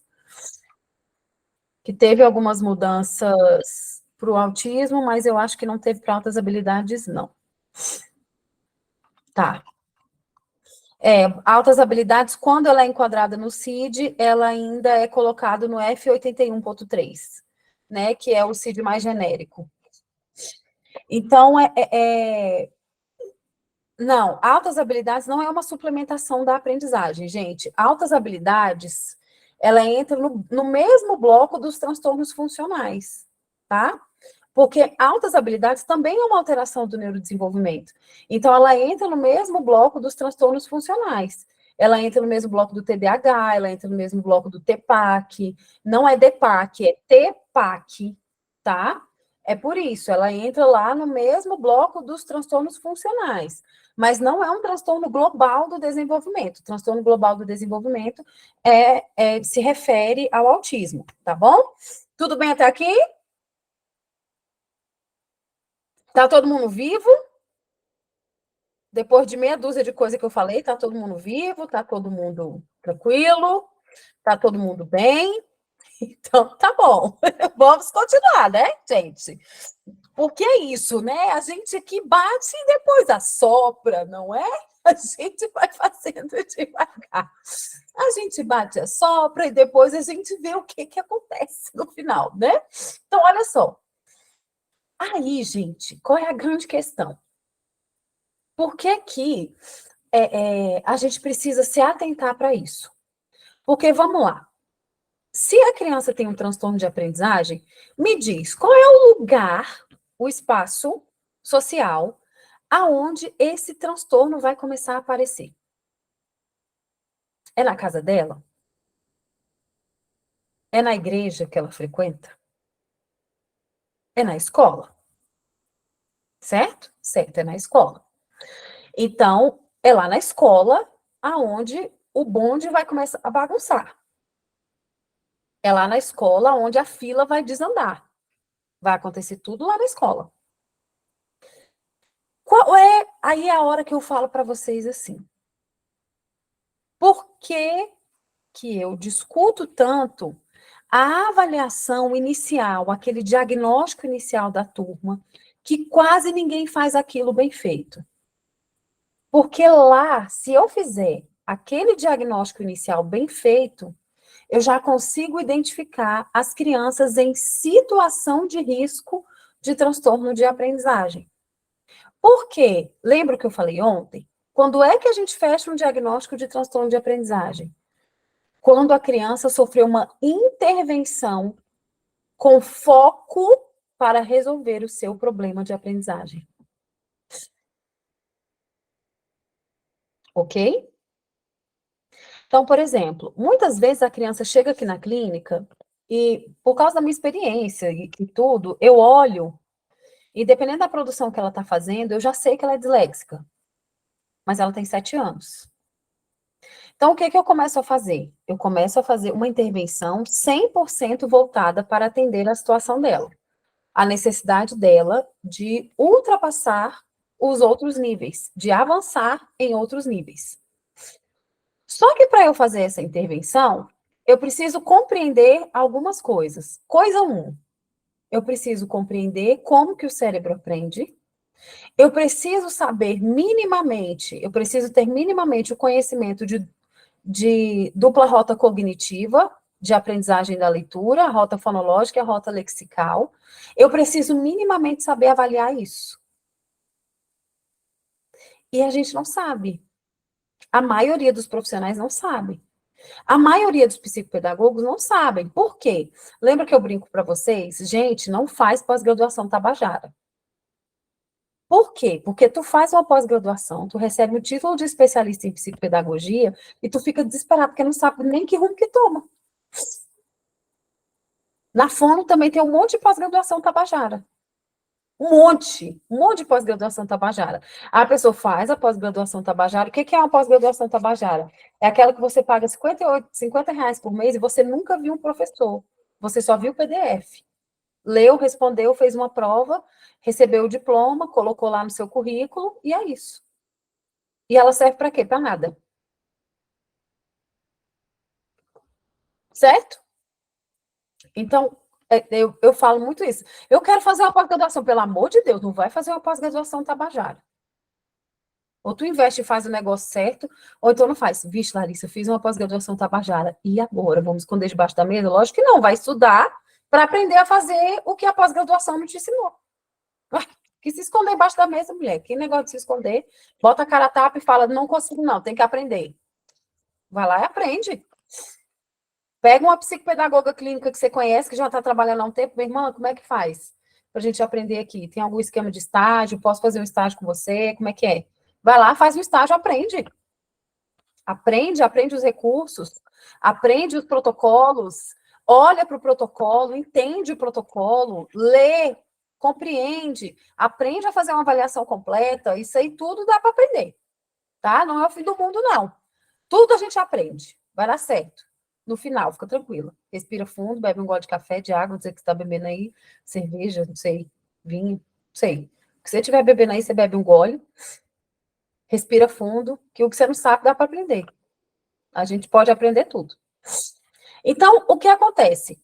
que teve algumas mudanças para o autismo, mas eu acho que não teve para altas habilidades, não. Tá. Altas habilidades, quando ela é enquadrada no CID, ela ainda é colocada no F81.3, né, que é o CID mais genérico. Então, não, altas habilidades não é uma suplementação da aprendizagem, gente. Altas habilidades, ela entra no mesmo bloco dos transtornos funcionais, tá? Porque altas habilidades também é uma alteração do neurodesenvolvimento. Então, ela entra no mesmo bloco dos transtornos funcionais. Ela entra no mesmo bloco do TDAH, ela entra no mesmo bloco do TPAC. Não é DPAC, é TPAC, tá? É por isso, ela entra lá no mesmo bloco dos transtornos funcionais. Mas não é um transtorno global do desenvolvimento. O transtorno global do desenvolvimento se refere ao autismo, tá bom? Tudo bem até aqui? Tá todo mundo vivo? Depois de meia dúzia de coisas que eu falei, tá todo mundo vivo, tá todo mundo tranquilo, tá todo mundo bem. Então, tá bom. Vamos continuar, né, gente? Porque é isso, né? A gente aqui bate e depois assopra, não é? A gente vai fazendo devagar. A gente bate, assopra e depois a gente vê o que acontece no final, né? Então, olha só. Aí, gente, qual é a grande questão? Por que que a gente precisa se atentar para isso? Porque, vamos lá, se a criança tem um transtorno de aprendizagem, me diz, qual é o lugar, o espaço social, aonde esse transtorno vai começar a aparecer? É na casa dela? É na igreja que ela frequenta? É na escola? Certo? Certo, é na escola. Então, é lá na escola aonde o bonde vai começar a bagunçar. É lá na escola onde a fila vai desandar. Vai acontecer tudo lá na escola. Qual é aí a hora que eu falo para vocês assim? Por que que eu discuto tanto a avaliação inicial, aquele diagnóstico inicial da turma, que quase ninguém faz aquilo bem feito? Porque lá, se eu fizer aquele diagnóstico inicial bem feito, eu já consigo identificar as crianças em situação de risco de transtorno de aprendizagem. Por quê? Lembra o que eu falei ontem? Quando é que a gente fecha um diagnóstico de transtorno de aprendizagem? Quando a criança sofreu uma intervenção com foco para resolver o seu problema de aprendizagem. Ok? Então, por exemplo, muitas vezes a criança chega aqui na clínica e, por causa da minha experiência e tudo, eu olho e, dependendo da produção que ela está fazendo, eu já sei que ela é disléxica, mas ela tem 7 anos. Então, o que que eu começo a fazer? Eu começo a fazer uma intervenção 100% voltada para atender a situação dela. a necessidade dela de ultrapassar os outros níveis, de avançar em outros níveis. Só que para eu fazer essa intervenção, eu preciso compreender algumas coisas. Coisa 1, eu preciso compreender como que o cérebro aprende. Eu preciso saber minimamente, eu preciso ter minimamente o conhecimento de dupla rota cognitiva, de aprendizagem da leitura, a rota fonológica e a rota lexical. Eu preciso minimamente saber avaliar isso. E a gente não sabe. A maioria dos profissionais não sabe. A maioria dos psicopedagogos não sabem. Por quê? Lembra que eu brinco para vocês? Gente, não faz pós-graduação Tabajara. Por quê? Porque tu faz uma pós-graduação, tu recebe o título de especialista em psicopedagogia e tu fica desesperado porque não sabe nem que rumo que toma. Na Fono também tem um monte de pós-graduação Tabajara. Um monte de pós-graduação Tabajara. A pessoa faz a pós-graduação Tabajara. O que é uma pós-graduação Tabajara? É aquela que você paga R$ 50 por mês e você nunca viu um professor. Você só viu o PDF. Leu, respondeu, fez uma prova, recebeu o diploma, colocou lá no seu currículo, e é isso. E ela serve para quê? Para nada. Certo? Então, eu falo muito isso. Eu quero fazer uma pós-graduação, pelo amor de Deus, não vai fazer uma pós-graduação Tabajara. Ou tu investe e faz o negócio certo, ou então não faz. Vixe, Larissa, eu fiz uma pós-graduação Tabajara, e agora? Vamos esconder debaixo da mesa? Lógico que não, vai estudar para aprender a fazer o que a pós-graduação não te ensinou. Que se esconder embaixo da mesa, mulher. Que negócio de se esconder? Bota a cara a tapa e fala, não consigo não, tem que aprender. Vai lá e aprende. Pega uma psicopedagoga clínica que você conhece, que já está trabalhando há um tempo, minha irmã, como é que faz? Para a gente aprender aqui. Tem algum esquema de estágio? Posso fazer um estágio com você? Como é que é? Vai lá, faz um estágio, aprende. Aprende os recursos, aprende os protocolos, olha para o protocolo, entende o protocolo, lê, compreende, aprende a fazer uma avaliação completa, isso aí tudo dá para aprender, tá? Não é o fim do mundo, não. Tudo a gente aprende, vai dar certo. No final, fica tranquila. Respira fundo, bebe um gole de café, de água, dizer que você está bebendo aí, cerveja, não sei, vinho, não sei. O que você estiver bebendo aí, você bebe um gole, respira fundo, que o que você não sabe dá para aprender. A gente pode aprender tudo. Então, o que acontece?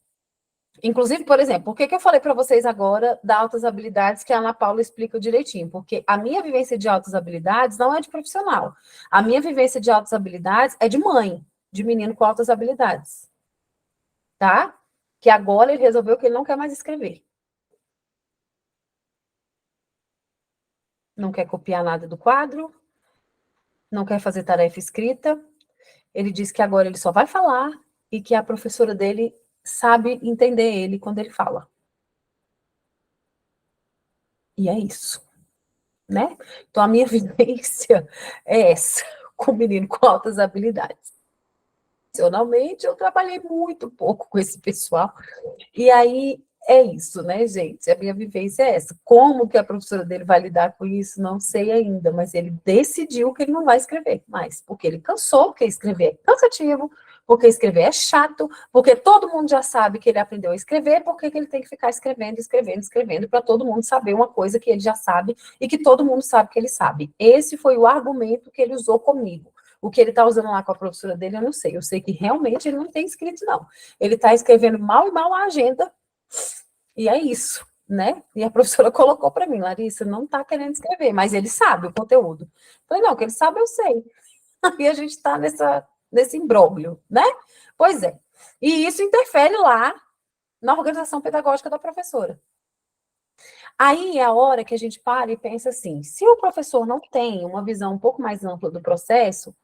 Inclusive, por exemplo, por que eu falei para vocês agora da altas habilidades que a Ana Paula explica direitinho? Porque a minha vivência de altas habilidades não é de profissional. A minha vivência de altas habilidades é de mãe, de menino com altas habilidades. Tá? Que agora ele resolveu que ele não quer mais escrever. Não quer copiar nada do quadro, não quer fazer tarefa escrita. Ele diz que agora ele só vai falar e que a professora dele sabe entender ele quando ele fala. E é isso, né? Então, a minha vivência é essa, com o menino com altas habilidades. Profissionalmente, eu trabalhei muito pouco com esse pessoal. E aí, é isso, né, gente? A minha vivência é essa. Como que a professora dele vai lidar com isso, não sei ainda, mas ele decidiu que ele não vai escrever mais, porque ele cansou, porque escrever é cansativo, porque escrever é chato, porque todo mundo já sabe que ele aprendeu a escrever, porque que ele tem que ficar escrevendo, escrevendo, escrevendo, para todo mundo saber uma coisa que ele já sabe e que todo mundo sabe que ele sabe. Esse foi o argumento que ele usou comigo. O que ele está usando lá com a professora dele, eu não sei. Eu sei que realmente ele não tem escrito, não. Ele está escrevendo mal e mal a agenda, e é isso, né? E a professora colocou para mim, Larissa, não está querendo escrever, mas ele sabe o conteúdo. Eu falei, não, que ele sabe, eu sei. E a gente está nesse imbróglio, né? Pois é. E isso interfere lá na organização pedagógica da professora. Aí é a hora que a gente para e pensa assim, se o professor não tem uma visão um pouco mais ampla do processo,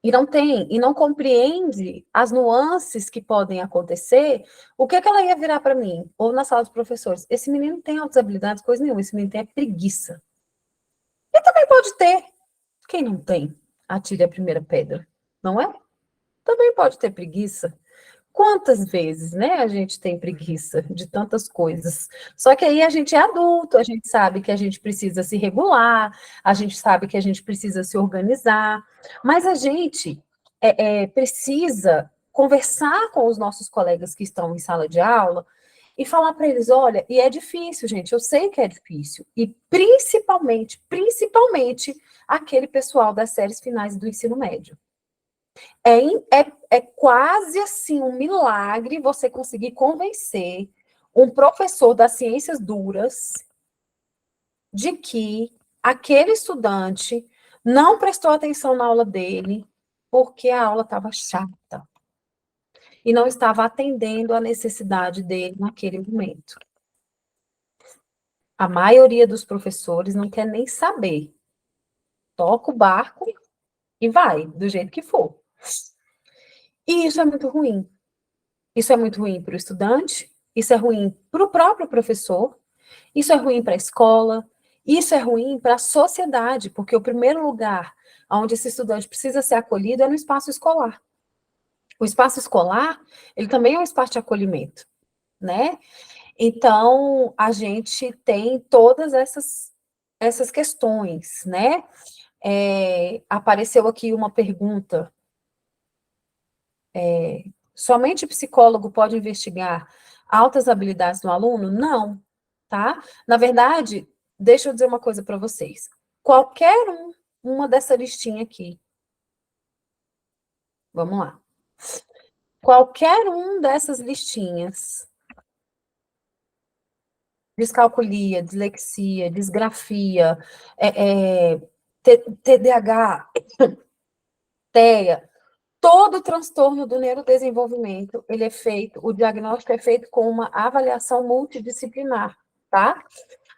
e não compreende as nuances que podem acontecer, o que ela ia virar para mim? Ou na sala dos professores, esse menino tem altas habilidades, coisa nenhuma, esse menino tem preguiça. E também pode ter. Quem não tem? Atire a primeira pedra, não é? Também pode ter preguiça. Quantas vezes, né, a gente tem preguiça de tantas coisas. Só que aí a gente é adulto, a gente sabe que a gente precisa se regular, a gente sabe que a gente precisa se organizar, mas a gente precisa conversar com os nossos colegas que estão em sala de aula e falar para eles, olha, e é difícil, gente, eu sei que é difícil, e principalmente aquele pessoal das séries finais do ensino médio. É quase assim um milagre você conseguir convencer um professor das ciências duras de que aquele estudante não prestou atenção na aula dele porque a aula estava chata e não estava atendendo à necessidade dele naquele momento. A maioria dos professores não quer nem saber. Toca o barco e vai, do jeito que for. E isso é muito ruim. Isso é muito ruim para o estudante, isso é ruim para o próprio professor, isso é ruim para a escola, isso é ruim para a sociedade, porque o primeiro lugar onde esse estudante precisa ser acolhido é no espaço escolar. O espaço escolar, ele também é um espaço de acolhimento, né? Então, a gente tem todas essas questões, né? Apareceu aqui uma pergunta, somente o psicólogo pode investigar altas habilidades no aluno? Não, tá? Na verdade, deixa eu dizer uma coisa para vocês. Qualquer uma dessa listinha aqui, vamos lá. Qualquer um dessas listinhas, descalculia, dislexia, disgrafia, TDAH, TEA, todo transtorno do neurodesenvolvimento, ele é feito, o diagnóstico é feito com uma avaliação multidisciplinar, tá?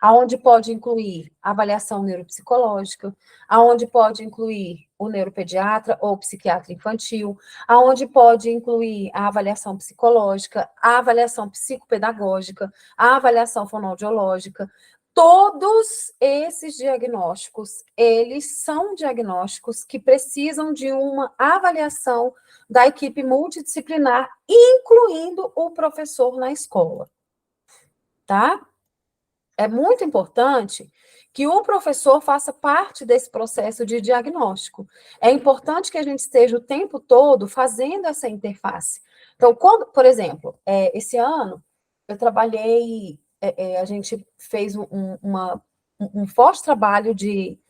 Aonde pode incluir avaliação neuropsicológica, aonde pode incluir o neuropediatra ou psiquiatra infantil, aonde pode incluir a avaliação psicológica, a avaliação psicopedagógica, a avaliação fonoaudiológica. Todos esses diagnósticos, eles são diagnósticos que precisam de uma avaliação da equipe multidisciplinar, incluindo o professor na escola, tá? É muito importante que o professor faça parte desse processo de diagnóstico. É importante que a gente esteja o tempo todo fazendo essa interface. Então, quando, por exemplo, esse ano, eu trabalhei, a gente fez um forte trabalho de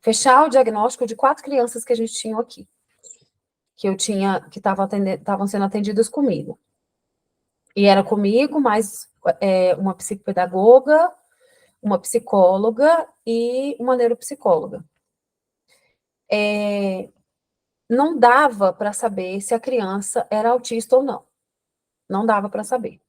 fechar o diagnóstico de 4 crianças que a gente tinha aqui, que estavam sendo atendidas comigo. E era comigo, mais uma psicopedagoga, uma psicóloga e uma neuropsicóloga. Não dava para saber se a criança era autista ou não. Não dava para saber.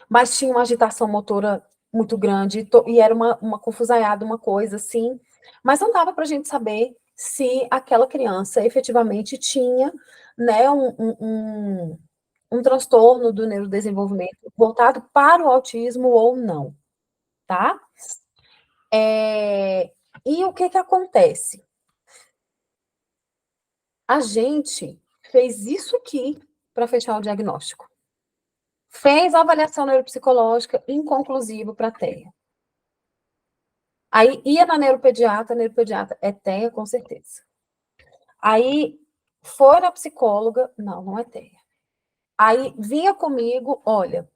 Mas tinha uma agitação motora muito grande, e era uma confusaiada, uma coisa assim. Mas não dava para a gente saber se aquela criança efetivamente tinha, né, um transtorno do neurodesenvolvimento voltado para o autismo ou não, tá? E o que acontece? A gente fez isso aqui para fechar o diagnóstico. Fez a avaliação neuropsicológica inconclusiva para TEA. Aí ia na neuropediatra é TEA, com certeza. Aí foi na psicóloga, não é TEA. Aí vinha comigo, olha,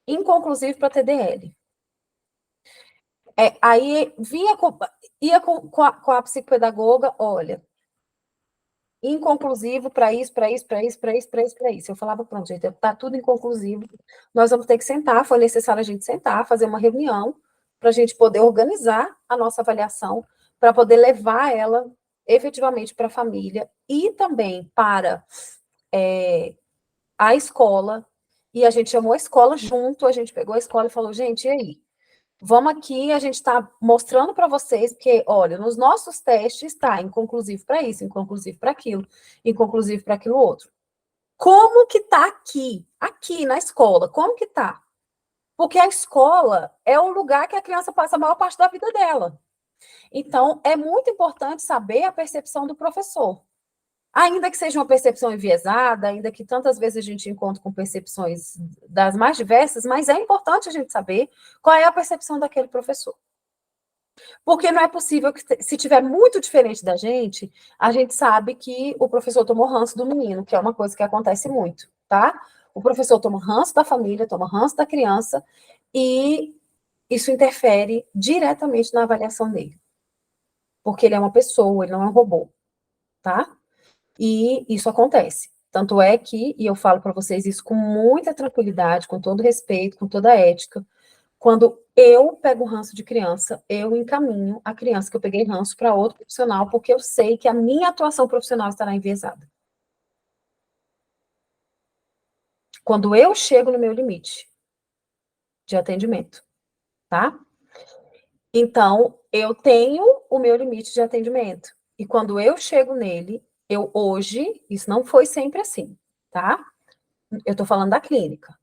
inconclusivo para TDL. Aí ia com a psicopedagoga, olha, inconclusivo para isso. Eu falava, pronto, gente, está tudo inconclusivo. Nós vamos ter que sentar, foi necessário a gente sentar, fazer uma reunião, para a gente poder organizar a nossa avaliação, para poder levar ela efetivamente para a família e também para a escola. E a gente chamou a escola junto, a gente pegou a escola e falou, gente, e aí? Vamos aqui, a gente está mostrando para vocês, porque, olha, nos nossos testes está inconclusivo para isso, inconclusivo para aquilo, inconclusivo para aquilo outro. Como que está aqui na escola? Como que está? Porque a escola é o lugar que a criança passa a maior parte da vida dela. Então, é muito importante saber a percepção do professor. Ainda que seja uma percepção enviesada, ainda que tantas vezes a gente encontre com percepções das mais diversas, mas é importante a gente saber qual é a percepção daquele professor. Porque não é possível que, se tiver muito diferente da gente, a gente sabe que o professor tomou ranço do menino, que é uma coisa que acontece muito, tá? O professor toma ranço da família, toma ranço da criança, e isso interfere diretamente na avaliação dele. Porque ele é uma pessoa, ele não é um robô, tá? E isso acontece. Tanto é que, e eu falo para vocês isso com muita tranquilidade, com todo respeito, com toda a ética, quando eu pego ranço de criança, eu encaminho a criança que eu peguei ranço para outro profissional, porque eu sei que a minha atuação profissional estará enviesada. Quando eu chego no meu limite de atendimento, tá? Então, eu tenho o meu limite de atendimento. E quando eu chego nele, eu hoje, isso não foi sempre assim, tá? Eu tô falando da clínica.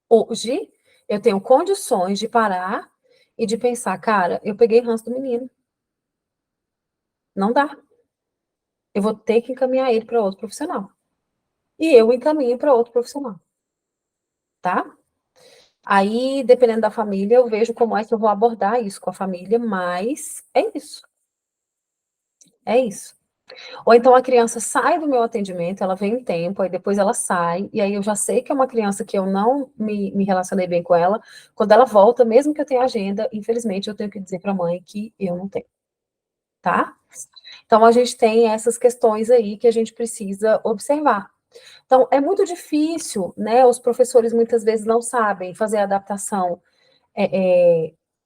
Hoje, eu tenho condições de parar e de pensar, cara, eu peguei ranço do menino. Não dá. Eu vou ter que encaminhar ele para outro profissional. E eu encaminho para outro profissional, tá? Aí, dependendo da família, eu vejo como é que eu vou abordar isso com a família, mas é isso. É isso. Ou então a criança sai do meu atendimento, ela vem um tempo, aí depois ela sai, e aí eu já sei que é uma criança que eu não me relacionei bem com ela. Quando ela volta, mesmo que eu tenha agenda, infelizmente eu tenho que dizer para a mãe que eu não tenho, tá? Então a gente tem essas questões aí que a gente precisa observar. Então é muito difícil, né? Os professores muitas vezes não sabem fazer a adaptação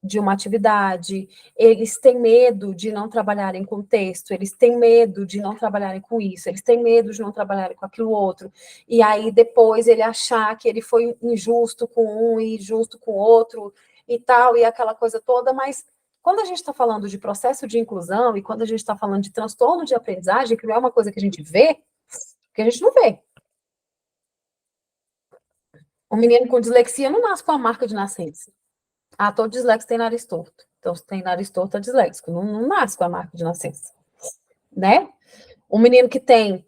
de uma atividade, eles têm medo de não trabalharem com texto, eles têm medo de não trabalharem com isso, eles têm medo de não trabalharem com aquilo outro, e aí depois ele achar que ele foi injusto com um e injusto com o outro, e tal, e aquela coisa toda, mas quando a gente está falando de processo de inclusão, e quando a gente está falando de transtorno de aprendizagem, que não é uma coisa que a gente vê, que a gente não vê. Um menino com dislexia não nasce com a marca de nascença. Ah, todo disléxico tem nariz torto. Então, se tem nariz torto, é disléxico. Não nasce com a marca de nascença, né? Um menino que tem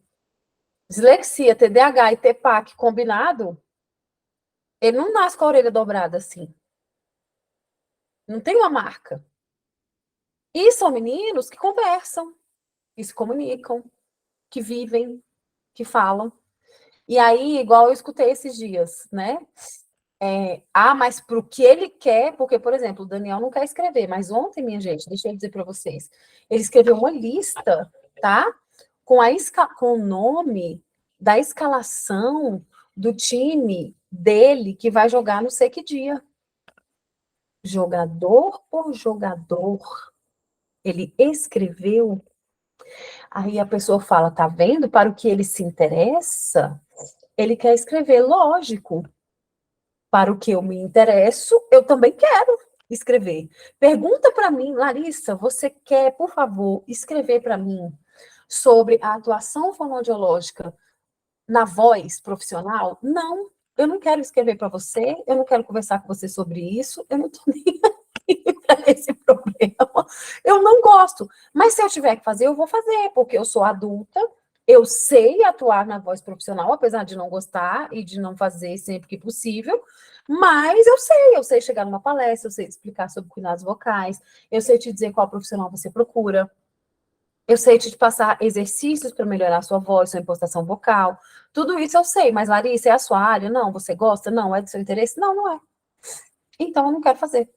dislexia, TDAH e TPAC combinado, ele não nasce com a orelha dobrada assim. Não tem uma marca. E são meninos que conversam, que se comunicam, que vivem, que falam. E aí, igual eu escutei esses dias, né? Mas para o que ele quer, porque, por exemplo, o Daniel não quer escrever, mas ontem, minha gente, deixa eu dizer para vocês, ele escreveu uma lista, tá? Com o nome da escalação do time dele que vai jogar não sei que dia. Jogador por jogador. Ele escreveu. Aí a pessoa fala, tá vendo? Para o que ele se interessa, ele quer escrever, lógico. Para o que eu me interesso, eu também quero escrever. Pergunta para mim, Larissa, você quer, por favor, escrever para mim sobre a atuação fonoaudiológica na voz profissional? Não, eu não quero escrever para você, eu não quero conversar com você sobre isso, eu não estou nem para esse problema. Eu não gosto, mas se eu tiver que fazer, eu vou fazer, porque eu sou adulta, eu sei atuar na voz profissional, apesar de não gostar e de não fazer sempre que possível, mas eu sei chegar numa palestra, eu sei explicar sobre cuidados vocais, eu sei te dizer qual profissional você procura, eu sei te passar exercícios para melhorar a sua voz, sua impostação vocal. Tudo isso eu sei, mas Larissa, é a sua área? Não. Você gosta? Não. É do seu interesse? Não, não é. Então eu não quero fazer.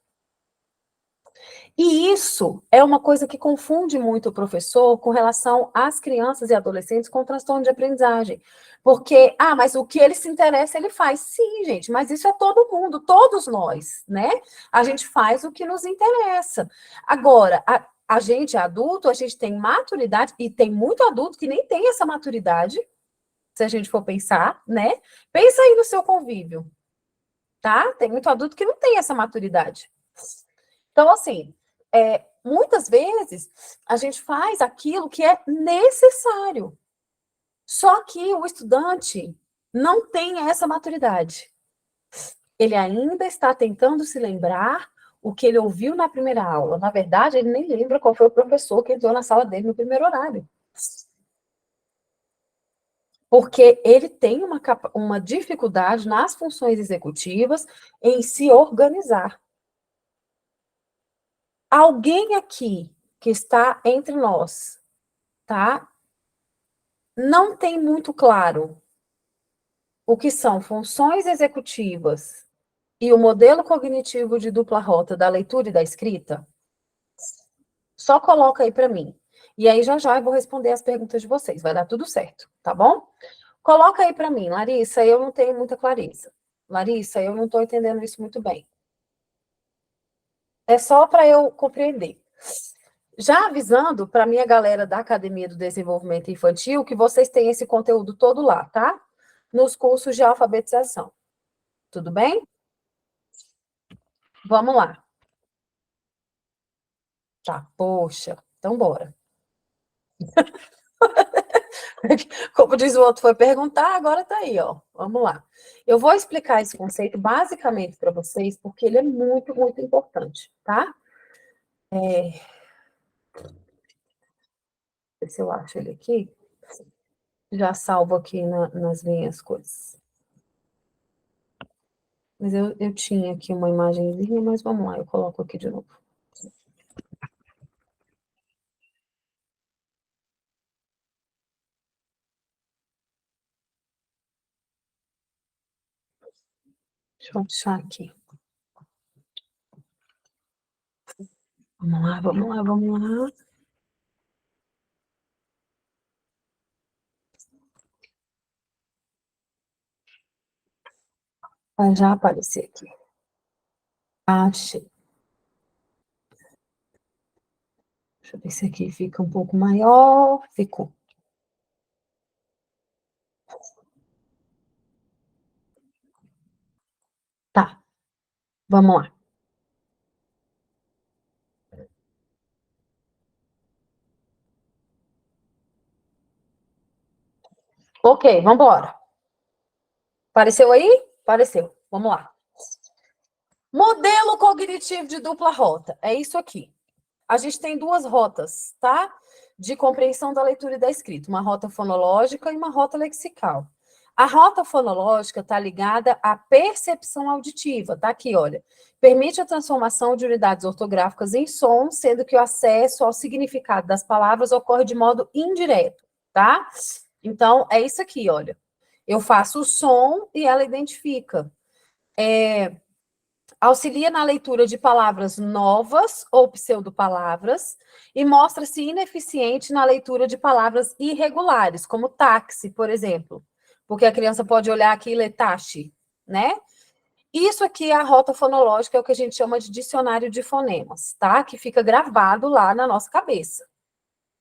E isso é uma coisa que confunde muito o professor com relação às crianças e adolescentes com transtorno de aprendizagem. Porque, mas o que ele se interessa, ele faz. Sim, gente, mas isso é todo mundo, todos nós, né? A gente faz o que nos interessa. Agora, a gente é adulto, a gente tem maturidade, e tem muito adulto que nem tem essa maturidade, se a gente for pensar, né? Pensa aí no seu convívio, tá? Tem muito adulto que não tem essa maturidade. Então, assim, muitas vezes a gente faz aquilo que é necessário. Só que o estudante não tem essa maturidade. Ele ainda está tentando se lembrar o que ele ouviu na primeira aula. Na verdade, ele nem lembra qual foi o professor que entrou na sala dele no primeiro horário. Porque ele tem uma dificuldade nas funções executivas em se organizar. Alguém aqui que está entre nós, tá? Não tem muito claro o que são funções executivas e o modelo cognitivo de dupla rota da leitura e da escrita? Só coloca aí para mim. E aí já já eu vou responder as perguntas de vocês. Vai dar tudo certo, tá bom? Coloca aí para mim, Larissa, eu não tenho muita clareza. Larissa, eu não estou entendendo isso muito bem. É só para eu compreender. Já avisando para minha galera da Academia do Desenvolvimento Infantil que vocês têm esse conteúdo todo lá, tá? Nos cursos de alfabetização. Tudo bem? Vamos lá. Tá, poxa. Então, bora. Como diz o outro, foi perguntar, agora tá aí, ó. Vamos lá. Eu vou explicar esse conceito basicamente para vocês, porque ele é muito, muito importante, tá? Ver se eu acho ele aqui. Já salvo aqui nas minhas coisas. Mas eu tinha aqui uma imagenzinha, mas vamos lá, eu coloco aqui de novo. Deixa eu achar aqui. Vamos lá, vamos lá, vamos lá. Vai já aparecer aqui. Achei. Deixa eu ver se aqui fica um pouco maior. Ficou. Tá, vamos lá. Ok, vamos embora. Apareceu aí? Apareceu. Vamos lá. Modelo cognitivo de dupla rota. É isso aqui. A gente tem duas rotas, tá? De compreensão da leitura e da escrita. Uma rota fonológica e uma rota lexical. A rota fonológica está ligada à percepção auditiva. Tá aqui, olha. Permite a transformação de unidades ortográficas em som, sendo que o acesso ao significado das palavras ocorre de modo indireto, tá? Então, é isso aqui, olha. Eu faço o som e ela identifica. Auxilia na leitura de palavras novas ou pseudopalavras e mostra-se ineficiente na leitura de palavras irregulares, como táxi, por exemplo. Porque a criança pode olhar aqui e ler taxi, né? Isso aqui é a rota fonológica, é o que a gente chama de dicionário de fonemas, tá? Que fica gravado lá na nossa cabeça.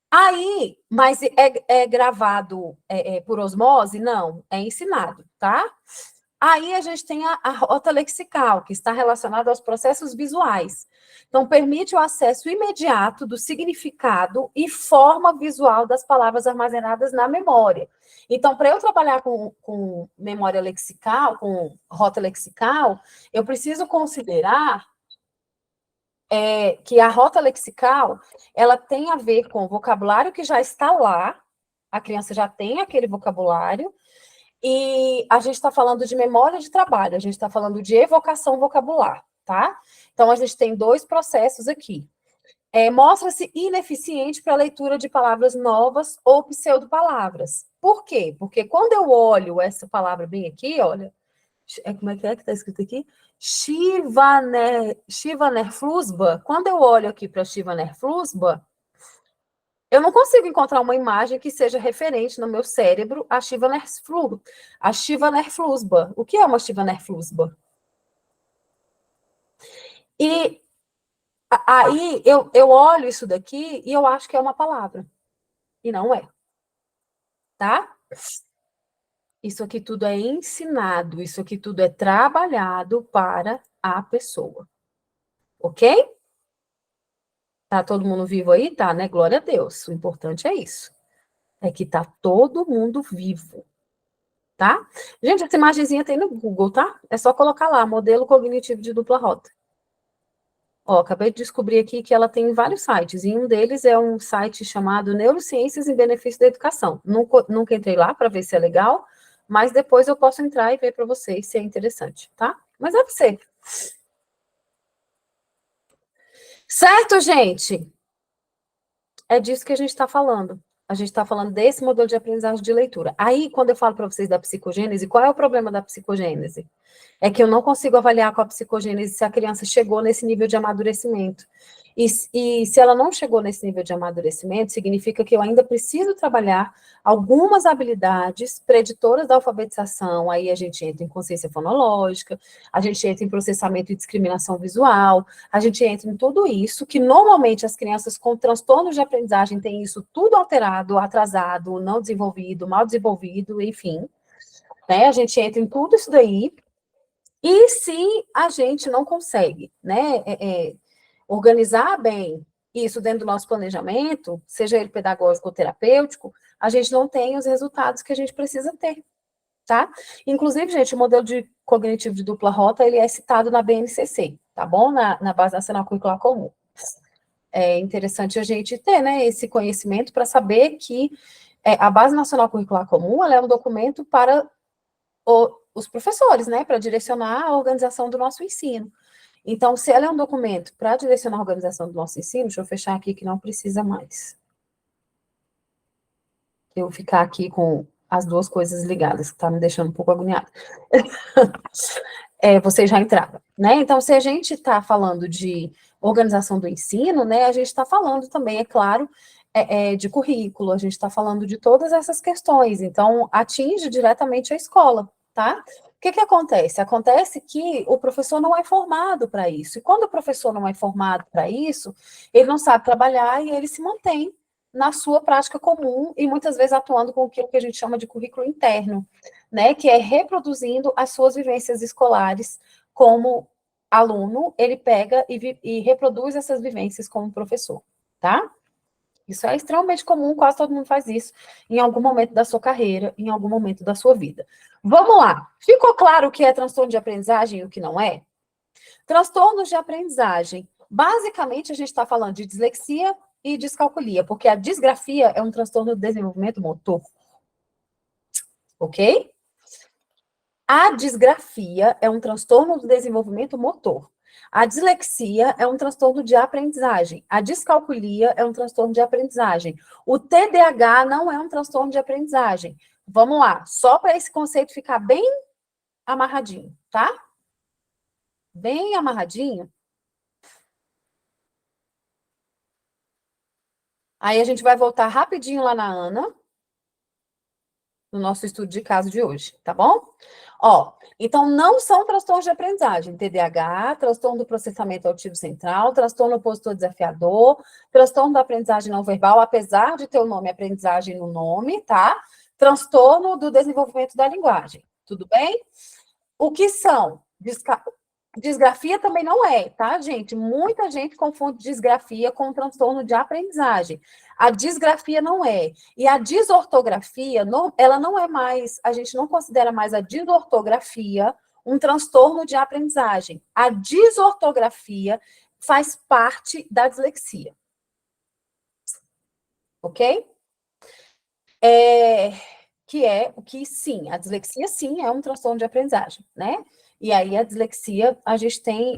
Aí, mas é gravado por osmose? Não, é ensinado, tá? Aí a gente tem a rota lexical, que está relacionada aos processos visuais. Então, permite o acesso imediato do significado e forma visual das palavras armazenadas na memória. Então, para eu trabalhar com memória lexical, com rota lexical, eu preciso considerar que a rota lexical, ela tem a ver com o vocabulário que já está lá, a criança já tem aquele vocabulário, e a gente está falando de memória de trabalho, a gente está falando de evocação vocabular, tá? Então, a gente tem dois processos aqui. Mostra-se ineficiente para a leitura de palavras novas ou pseudopalavras. Por quê? Porque quando eu olho essa palavra bem aqui, olha, como é que está escrito aqui? Shivanerflusba. Quando eu olho aqui para Shivanerflusba, eu não consigo encontrar uma imagem que seja referente no meu cérebro a Shivanerflusba. O que é uma Shivanerflusba? E aí eu olho isso daqui e eu acho que é uma palavra. E não é, tá? Isso aqui tudo é ensinado, isso aqui tudo é trabalhado para a pessoa. Ok? Tá todo mundo vivo aí? Tá, né? Glória a Deus. O importante é isso. É que tá todo mundo vivo. Tá? Gente, essa imagenzinha tem no Google, tá? É só colocar lá, modelo cognitivo de dupla rota. Ó, acabei de descobrir aqui que ela tem vários sites, e um deles é um site chamado Neurociências em Benefício da Educação. Nunca entrei lá para ver se é legal, mas depois eu posso entrar e ver para vocês se é interessante, tá? Mas deve ser. Certo, gente? É disso que a gente está falando. A gente está falando desse modelo de aprendizagem de leitura. Aí, quando eu falo para vocês da psicogênese, qual é o problema da psicogênese? É que eu não consigo avaliar com a psicogênese se a criança chegou nesse nível de amadurecimento. E se ela não chegou nesse nível de amadurecimento, significa que eu ainda preciso trabalhar algumas habilidades preditoras da alfabetização. Aí a gente entra em consciência fonológica, a gente entra em processamento e discriminação visual, a gente entra em tudo isso, que normalmente as crianças com transtornos de aprendizagem têm isso tudo alterado, atrasado, não desenvolvido, mal desenvolvido, enfim. Né? A gente entra em tudo isso daí. E se a gente não consegue, né, organizar bem isso dentro do nosso planejamento, seja ele pedagógico ou terapêutico, a gente não tem os resultados que a gente precisa ter, tá? Inclusive, gente, o modelo de cognitivo de dupla rota, ele é citado na BNCC, tá bom? Na Base Nacional Curricular Comum. É interessante a gente ter, né, esse conhecimento para saber que a Base Nacional Curricular Comum, ela é um documento para os professores, né, para direcionar a organização do nosso ensino. Então, se ela é um documento para direcionar a organização do nosso ensino, deixa eu fechar aqui que não precisa mais. Eu ficar aqui com as duas coisas ligadas, que está me deixando um pouco agoniada. Vocês já entraram, né? Então, se a gente está falando de organização do ensino, né, a gente está falando também, é claro, de currículo, a gente está falando de todas essas questões, então, atinge diretamente a escola, tá? O que acontece? Acontece que o professor não é formado para isso, e quando o professor não é formado para isso, ele não sabe trabalhar e ele se mantém na sua prática comum e muitas vezes atuando com aquilo que a gente chama de currículo interno, né, que é reproduzindo as suas vivências escolares como aluno, ele pega e reproduz essas vivências como professor, tá? Isso é extremamente comum, quase todo mundo faz isso em algum momento da sua carreira, em algum momento da sua vida. Vamos lá. Ficou claro o que é transtorno de aprendizagem e o que não é? Transtornos de aprendizagem. Basicamente, a gente está falando de dislexia e descalculia, porque a disgrafia é um transtorno do desenvolvimento motor. Ok? A disgrafia é um transtorno do desenvolvimento motor. A dislexia é um transtorno de aprendizagem. A descalculia é um transtorno de aprendizagem. O TDAH não é um transtorno de aprendizagem. Vamos lá, só para esse conceito ficar bem amarradinho, tá? Bem amarradinho. Aí a gente vai voltar rapidinho lá na Ana, no nosso estudo de caso de hoje, tá bom? Ó, então não são transtornos de aprendizagem, TDAH, transtorno do processamento auditivo central, transtorno opositor desafiador, transtorno da aprendizagem não verbal, apesar de ter o nome aprendizagem no nome, tá? Transtorno do desenvolvimento da linguagem, tudo bem? O que são? Disgrafia também não é, tá, gente? Muita gente confunde disgrafia com transtorno de aprendizagem. A disgrafia não é. E a desortografia, ela não é mais, a gente não considera mais a desortografia um transtorno de aprendizagem. A desortografia faz parte da dislexia. Ok? Que é o que, sim, a dislexia, sim, é um transtorno de aprendizagem, né? E aí, a dislexia, a gente tem...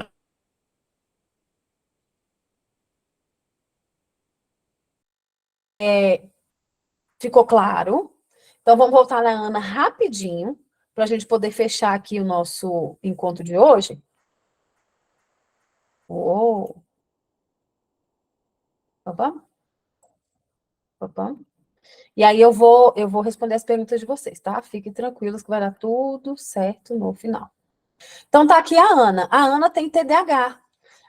Ficou claro? Então, vamos voltar na Ana rapidinho, para a gente poder fechar aqui o nosso encontro de hoje. Oh. Opa. Opa. E aí, eu vou responder as perguntas de vocês, tá? Fiquem tranquilos que vai dar tudo certo no final. Então, tá aqui a Ana. A Ana tem TDAH.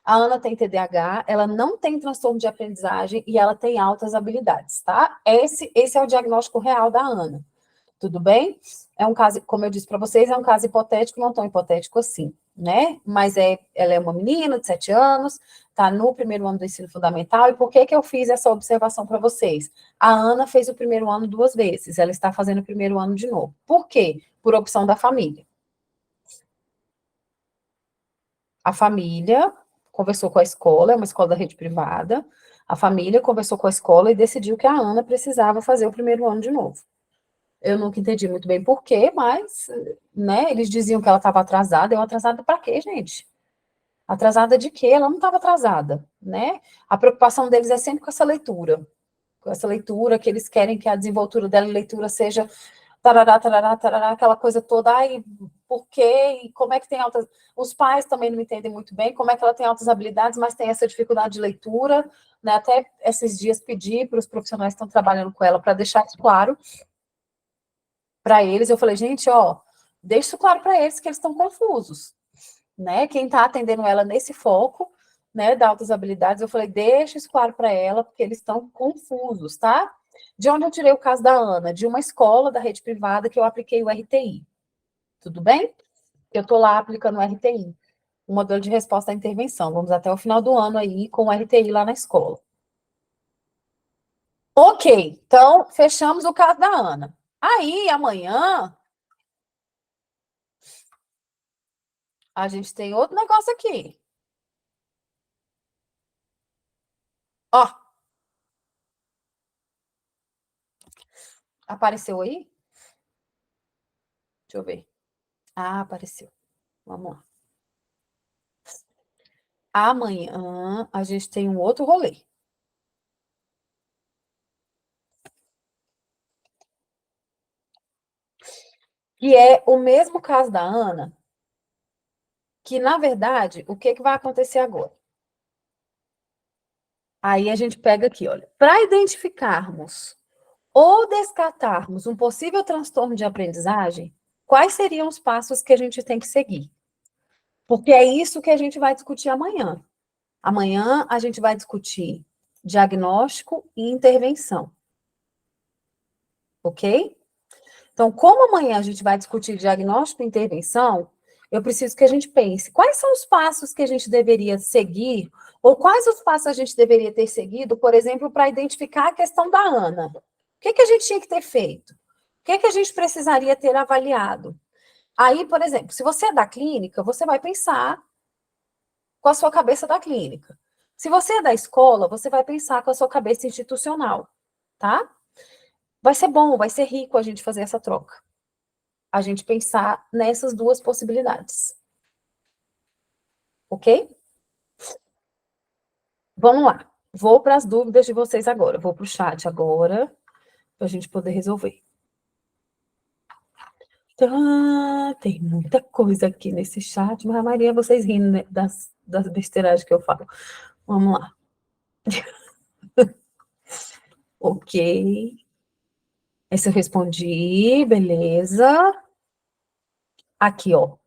A Ana tem TDAH, ela não tem transtorno de aprendizagem e ela tem altas habilidades, tá? Esse é o diagnóstico real da Ana. Tudo bem? É um caso, como eu disse para vocês, é um caso hipotético, não tão hipotético assim, né? Mas ela é uma menina de 7 anos, está no primeiro ano do ensino fundamental, e por que eu fiz essa observação para vocês? A Ana fez o primeiro ano 2 vezes, ela está fazendo o primeiro ano de novo. Por quê? Por opção da família. A família conversou com a escola, é uma escola da rede privada, a família conversou com a escola e decidiu que a Ana precisava fazer o primeiro ano de novo. Eu nunca entendi muito bem por quê, mas, né, eles diziam que ela estava atrasada. Eu atrasada para quê, gente? Atrasada de quê? Ela não estava atrasada, né? A preocupação deles é sempre com essa leitura. essa leitura, que eles querem que a desenvoltura dela em leitura seja tarará, tarará, tarará, aquela coisa toda, ai, por quê? E como é que tem altas... Os pais também não entendem muito bem como é que ela tem altas habilidades, mas tem essa dificuldade de leitura, né? Até esses dias pedi para os profissionais que estão trabalhando com ela para deixar isso claro para eles. Eu falei, gente, ó, deixa isso claro para eles que eles estão confusos, né? Quem está atendendo ela nesse foco, né, da altas habilidades, eu falei, deixa isso claro para ela, porque eles estão confusos, tá? De onde eu tirei o caso da Ana? De uma escola da rede privada que eu apliquei o RTI. Tudo bem? Eu estou lá aplicando o RTI, o modelo de resposta à intervenção. Vamos até o final do ano aí com o RTI lá na escola. Ok, então fechamos o caso da Ana. Aí, amanhã, a gente tem outro negócio aqui. Ó, apareceu aí? Deixa eu ver. Ah, apareceu. Vamos lá. Amanhã a gente tem um outro rolê. Que é o mesmo caso da Ana, que, na verdade, o que vai acontecer agora? Aí a gente pega aqui, olha. Para identificarmos ou descartarmos um possível transtorno de aprendizagem, quais seriam os passos que a gente tem que seguir? Porque é isso que a gente vai discutir amanhã. Amanhã a gente vai discutir diagnóstico e intervenção. Ok? Então, como amanhã a gente vai discutir diagnóstico e intervenção, eu preciso que a gente pense quais são os passos que a gente deveria seguir, ou quais os passos a gente deveria ter seguido, por exemplo, para identificar a questão da Ana. O que a gente tinha que ter feito? O que a gente precisaria ter avaliado? Aí, por exemplo, se você é da clínica, você vai pensar com a sua cabeça da clínica. Se você é da escola, você vai pensar com a sua cabeça institucional, tá? Vai ser bom, vai ser rico a gente fazer essa troca. A gente pensar nessas duas possibilidades. Ok? Vamos lá. Vou para as dúvidas de vocês agora. Vou para o chat agora, para a gente poder resolver. Tem muita coisa aqui nesse chat, mas a Maria, vocês rindo, né, das besteiragens que eu falo. Vamos lá. Ok. Esse eu respondi, beleza. Aqui, ó.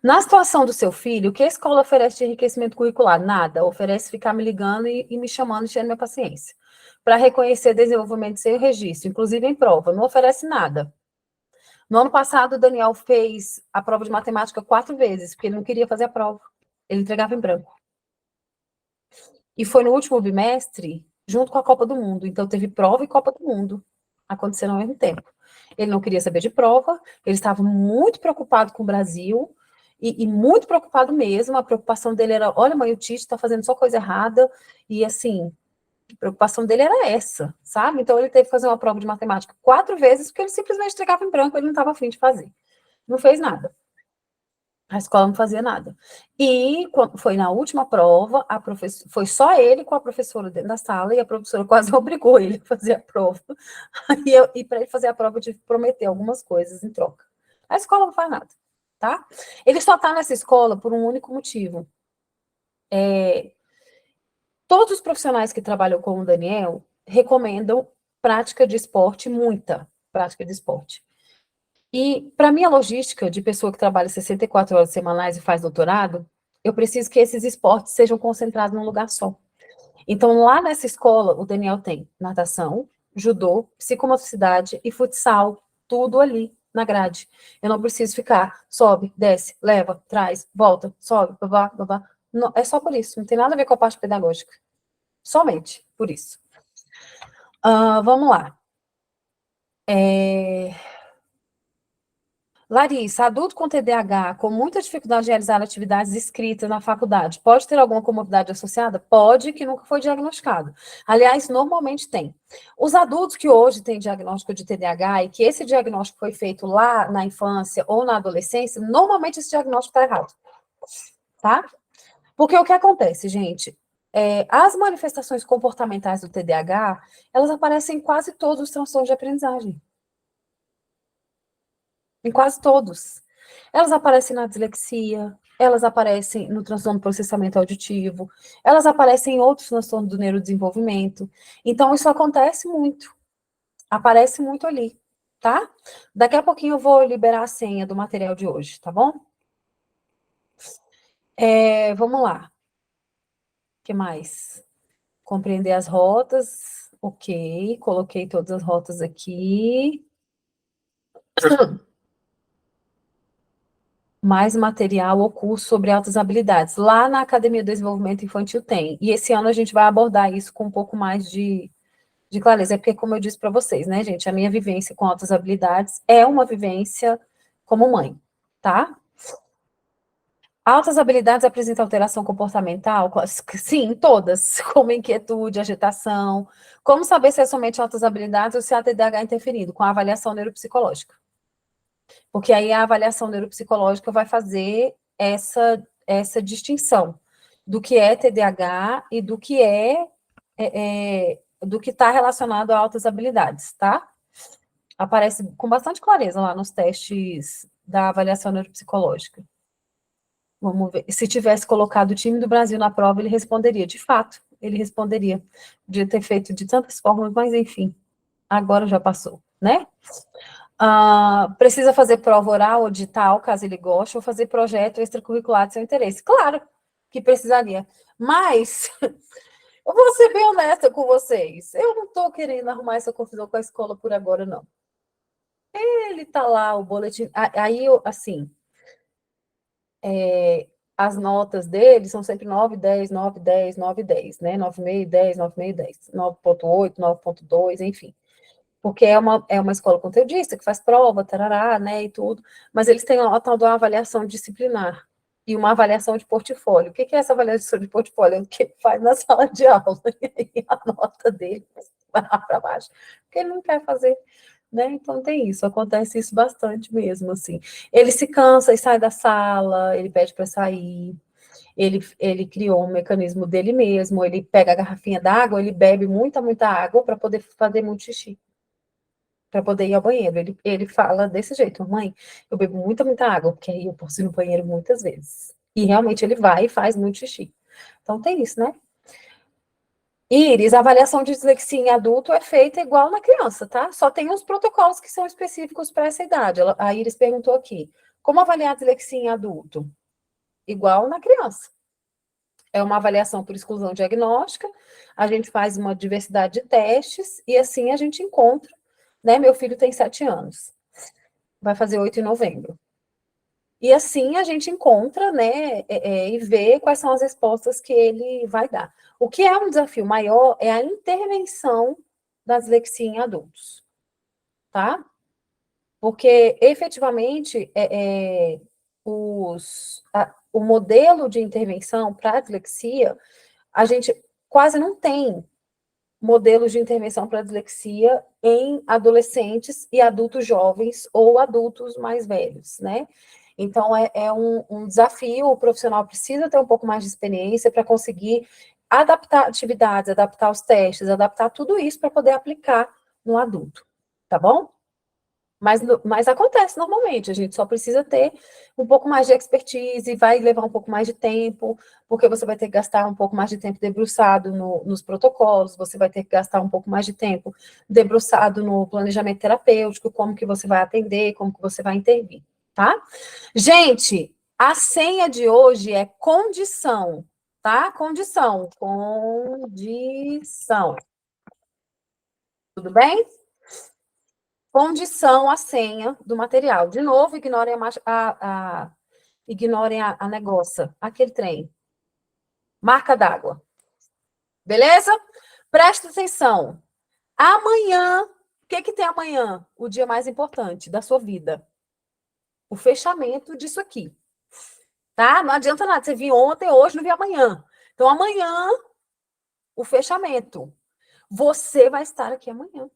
Na situação do seu filho, o que a escola oferece de enriquecimento curricular? Nada. Oferece ficar me ligando e me chamando, enchendo minha paciência. Para reconhecer desenvolvimento sem registro, inclusive em prova. Não oferece nada. No ano passado, o Daniel fez a prova de matemática 4 vezes, porque ele não queria fazer a prova. Ele entregava em branco. E foi no último bimestre, junto com a Copa do Mundo. Então, teve prova e Copa do Mundo acontecendo ao mesmo tempo. Ele não queria saber de prova, ele estava muito preocupado com o Brasil, e muito preocupado mesmo. A preocupação dele era: olha, mãe, o Tite está fazendo só coisa errada, e assim, a preocupação dele era essa, sabe? Então, ele teve que fazer uma prova de matemática 4 vezes, porque ele simplesmente entregava em branco, ele não estava afim de fazer. Não fez nada. A escola não fazia nada. E foi na última prova, foi só ele com a professora dentro da sala, e a professora quase obrigou ele a fazer a prova. E para ele fazer a prova, eu tive que prometer algumas coisas em troca. A escola não faz nada, tá? Ele só está nessa escola por um único motivo. Todos os profissionais que trabalham com o Daniel recomendam prática de esporte, muita prática de esporte. E para minha logística de pessoa que trabalha 64 horas semanais e faz doutorado, eu preciso que esses esportes sejam concentrados num lugar só. Então, lá nessa escola, o Daniel tem natação, judô, psicomotricidade e futsal, tudo ali na grade. Eu não preciso ficar, sobe, desce, leva, traz, volta, sobe, babá, babá. Não, é só por isso, não tem nada a ver com a parte pedagógica. Somente por isso. Vamos lá. Larissa, adulto com TDAH, com muita dificuldade de realizar atividades escritas na faculdade, pode ter alguma comorbidade associada? Pode, que nunca foi diagnosticado. Aliás, normalmente tem. Os adultos que hoje têm diagnóstico de TDAH e que esse diagnóstico foi feito lá na infância ou na adolescência, normalmente esse diagnóstico está errado. Tá? Porque o que acontece, gente? As manifestações comportamentais do TDAH, elas aparecem em quase todos os transtornos de aprendizagem. Em quase todos. Elas aparecem na dislexia, elas aparecem no transtorno do processamento auditivo, elas aparecem em outros transtornos do neurodesenvolvimento. Então, isso acontece muito. Aparece muito ali, tá? Daqui a pouquinho eu vou liberar a senha do material de hoje, tá bom? Vamos lá. O que mais? Compreender as rotas. Ok, coloquei todas as rotas aqui. Mais material ou curso sobre altas habilidades. Lá na Academia do Desenvolvimento Infantil tem. E esse ano a gente vai abordar isso com um pouco mais de clareza. É porque, como eu disse para vocês, né, gente, a minha vivência com altas habilidades é uma vivência como mãe, tá? Altas habilidades apresentam alteração comportamental? Sim, todas, como inquietude, agitação. Como saber se é somente altas habilidades ou se há TDAH interferindo? Com a avaliação neuropsicológica. Porque aí a avaliação neuropsicológica vai fazer essa distinção do que é TDAH e do que está relacionado a altas habilidades, tá? Aparece com bastante clareza lá nos testes da avaliação neuropsicológica. Vamos ver. Se tivesse colocado o time do Brasil na prova, ele responderia. De fato, ele responderia. Podia ter feito de tantas formas, mas enfim, agora já passou, né? Precisa fazer prova oral ou digital, caso ele goste, ou fazer projeto extracurricular de seu interesse. Claro que precisaria, mas eu vou ser bem honesta com vocês. Eu não estou querendo arrumar essa confusão com a escola por agora, não. Ele está lá, o boletim. Aí, assim, as notas dele são sempre 9, 10, 9, 10, 9, 10, né? 9,5, 10, 9,5, 10, 9,8, 9,2, enfim. Porque é uma escola conteudista que faz prova, tarará, né, e tudo, mas eles têm a tal de uma avaliação disciplinar e uma avaliação de portfólio. O que é essa avaliação de portfólio? É o que ele faz na sala de aula, e aí a nota dele vai lá para baixo, porque ele não quer fazer, né, então tem isso, acontece isso bastante mesmo, assim. Ele se cansa e sai da sala, ele pede para sair, ele criou um mecanismo dele mesmo, ele pega a garrafinha d'água, ele bebe muita, muita água para poder fazer muito xixi, para poder ir ao banheiro. Ele fala desse jeito: mãe, eu bebo muita, muita água, porque aí eu posso ir no banheiro muitas vezes. E realmente ele vai e faz muito xixi. Então tem isso, né? Iris, a avaliação de dislexia em adulto é feita igual na criança, tá? Só tem uns protocolos que são específicos para essa idade. A Iris perguntou aqui: como avaliar a dislexia em adulto? Igual na criança. É uma avaliação por exclusão diagnóstica, a gente faz uma diversidade de testes e assim a gente encontra, né? Meu filho tem 7 anos, vai fazer 8 em novembro. E assim a gente encontra, né, e vê quais são as respostas que ele vai dar. O que é um desafio maior é a intervenção da dislexia em adultos, tá? Porque efetivamente o modelo de intervenção para a dislexia, a gente quase não tem modelos de intervenção para dislexia em adolescentes e adultos jovens ou adultos mais velhos, né? Então, é um desafio, o profissional precisa ter um pouco mais de experiência para conseguir adaptar atividades, adaptar os testes, adaptar tudo isso para poder aplicar no adulto, tá bom? Mas acontece normalmente, a gente só precisa ter um pouco mais de expertise, vai levar um pouco mais de tempo, porque você vai ter que gastar um pouco mais de tempo debruçado nos protocolos, você vai ter que gastar um pouco mais de tempo debruçado no planejamento terapêutico, como que você vai atender, como que você vai intervir, tá? Gente, a senha de hoje é condição, tá? Condição. Condição. Tudo bem? Condição a senha do material. De novo, ignorem ignorem a negócio, aquele trem. Marca d'água. Beleza? Presta atenção. Amanhã, o que tem amanhã? O dia mais importante da sua vida. O fechamento disso aqui. Tá? Não adianta nada. Você viu ontem, hoje, não viu amanhã. Então, amanhã, o fechamento. Você vai estar aqui amanhã.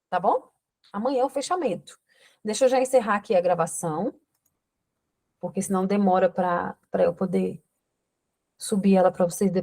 Tá bom? Amanhã é o fechamento. Deixa eu já encerrar aqui a gravação, porque senão demora para eu poder subir ela para vocês depois.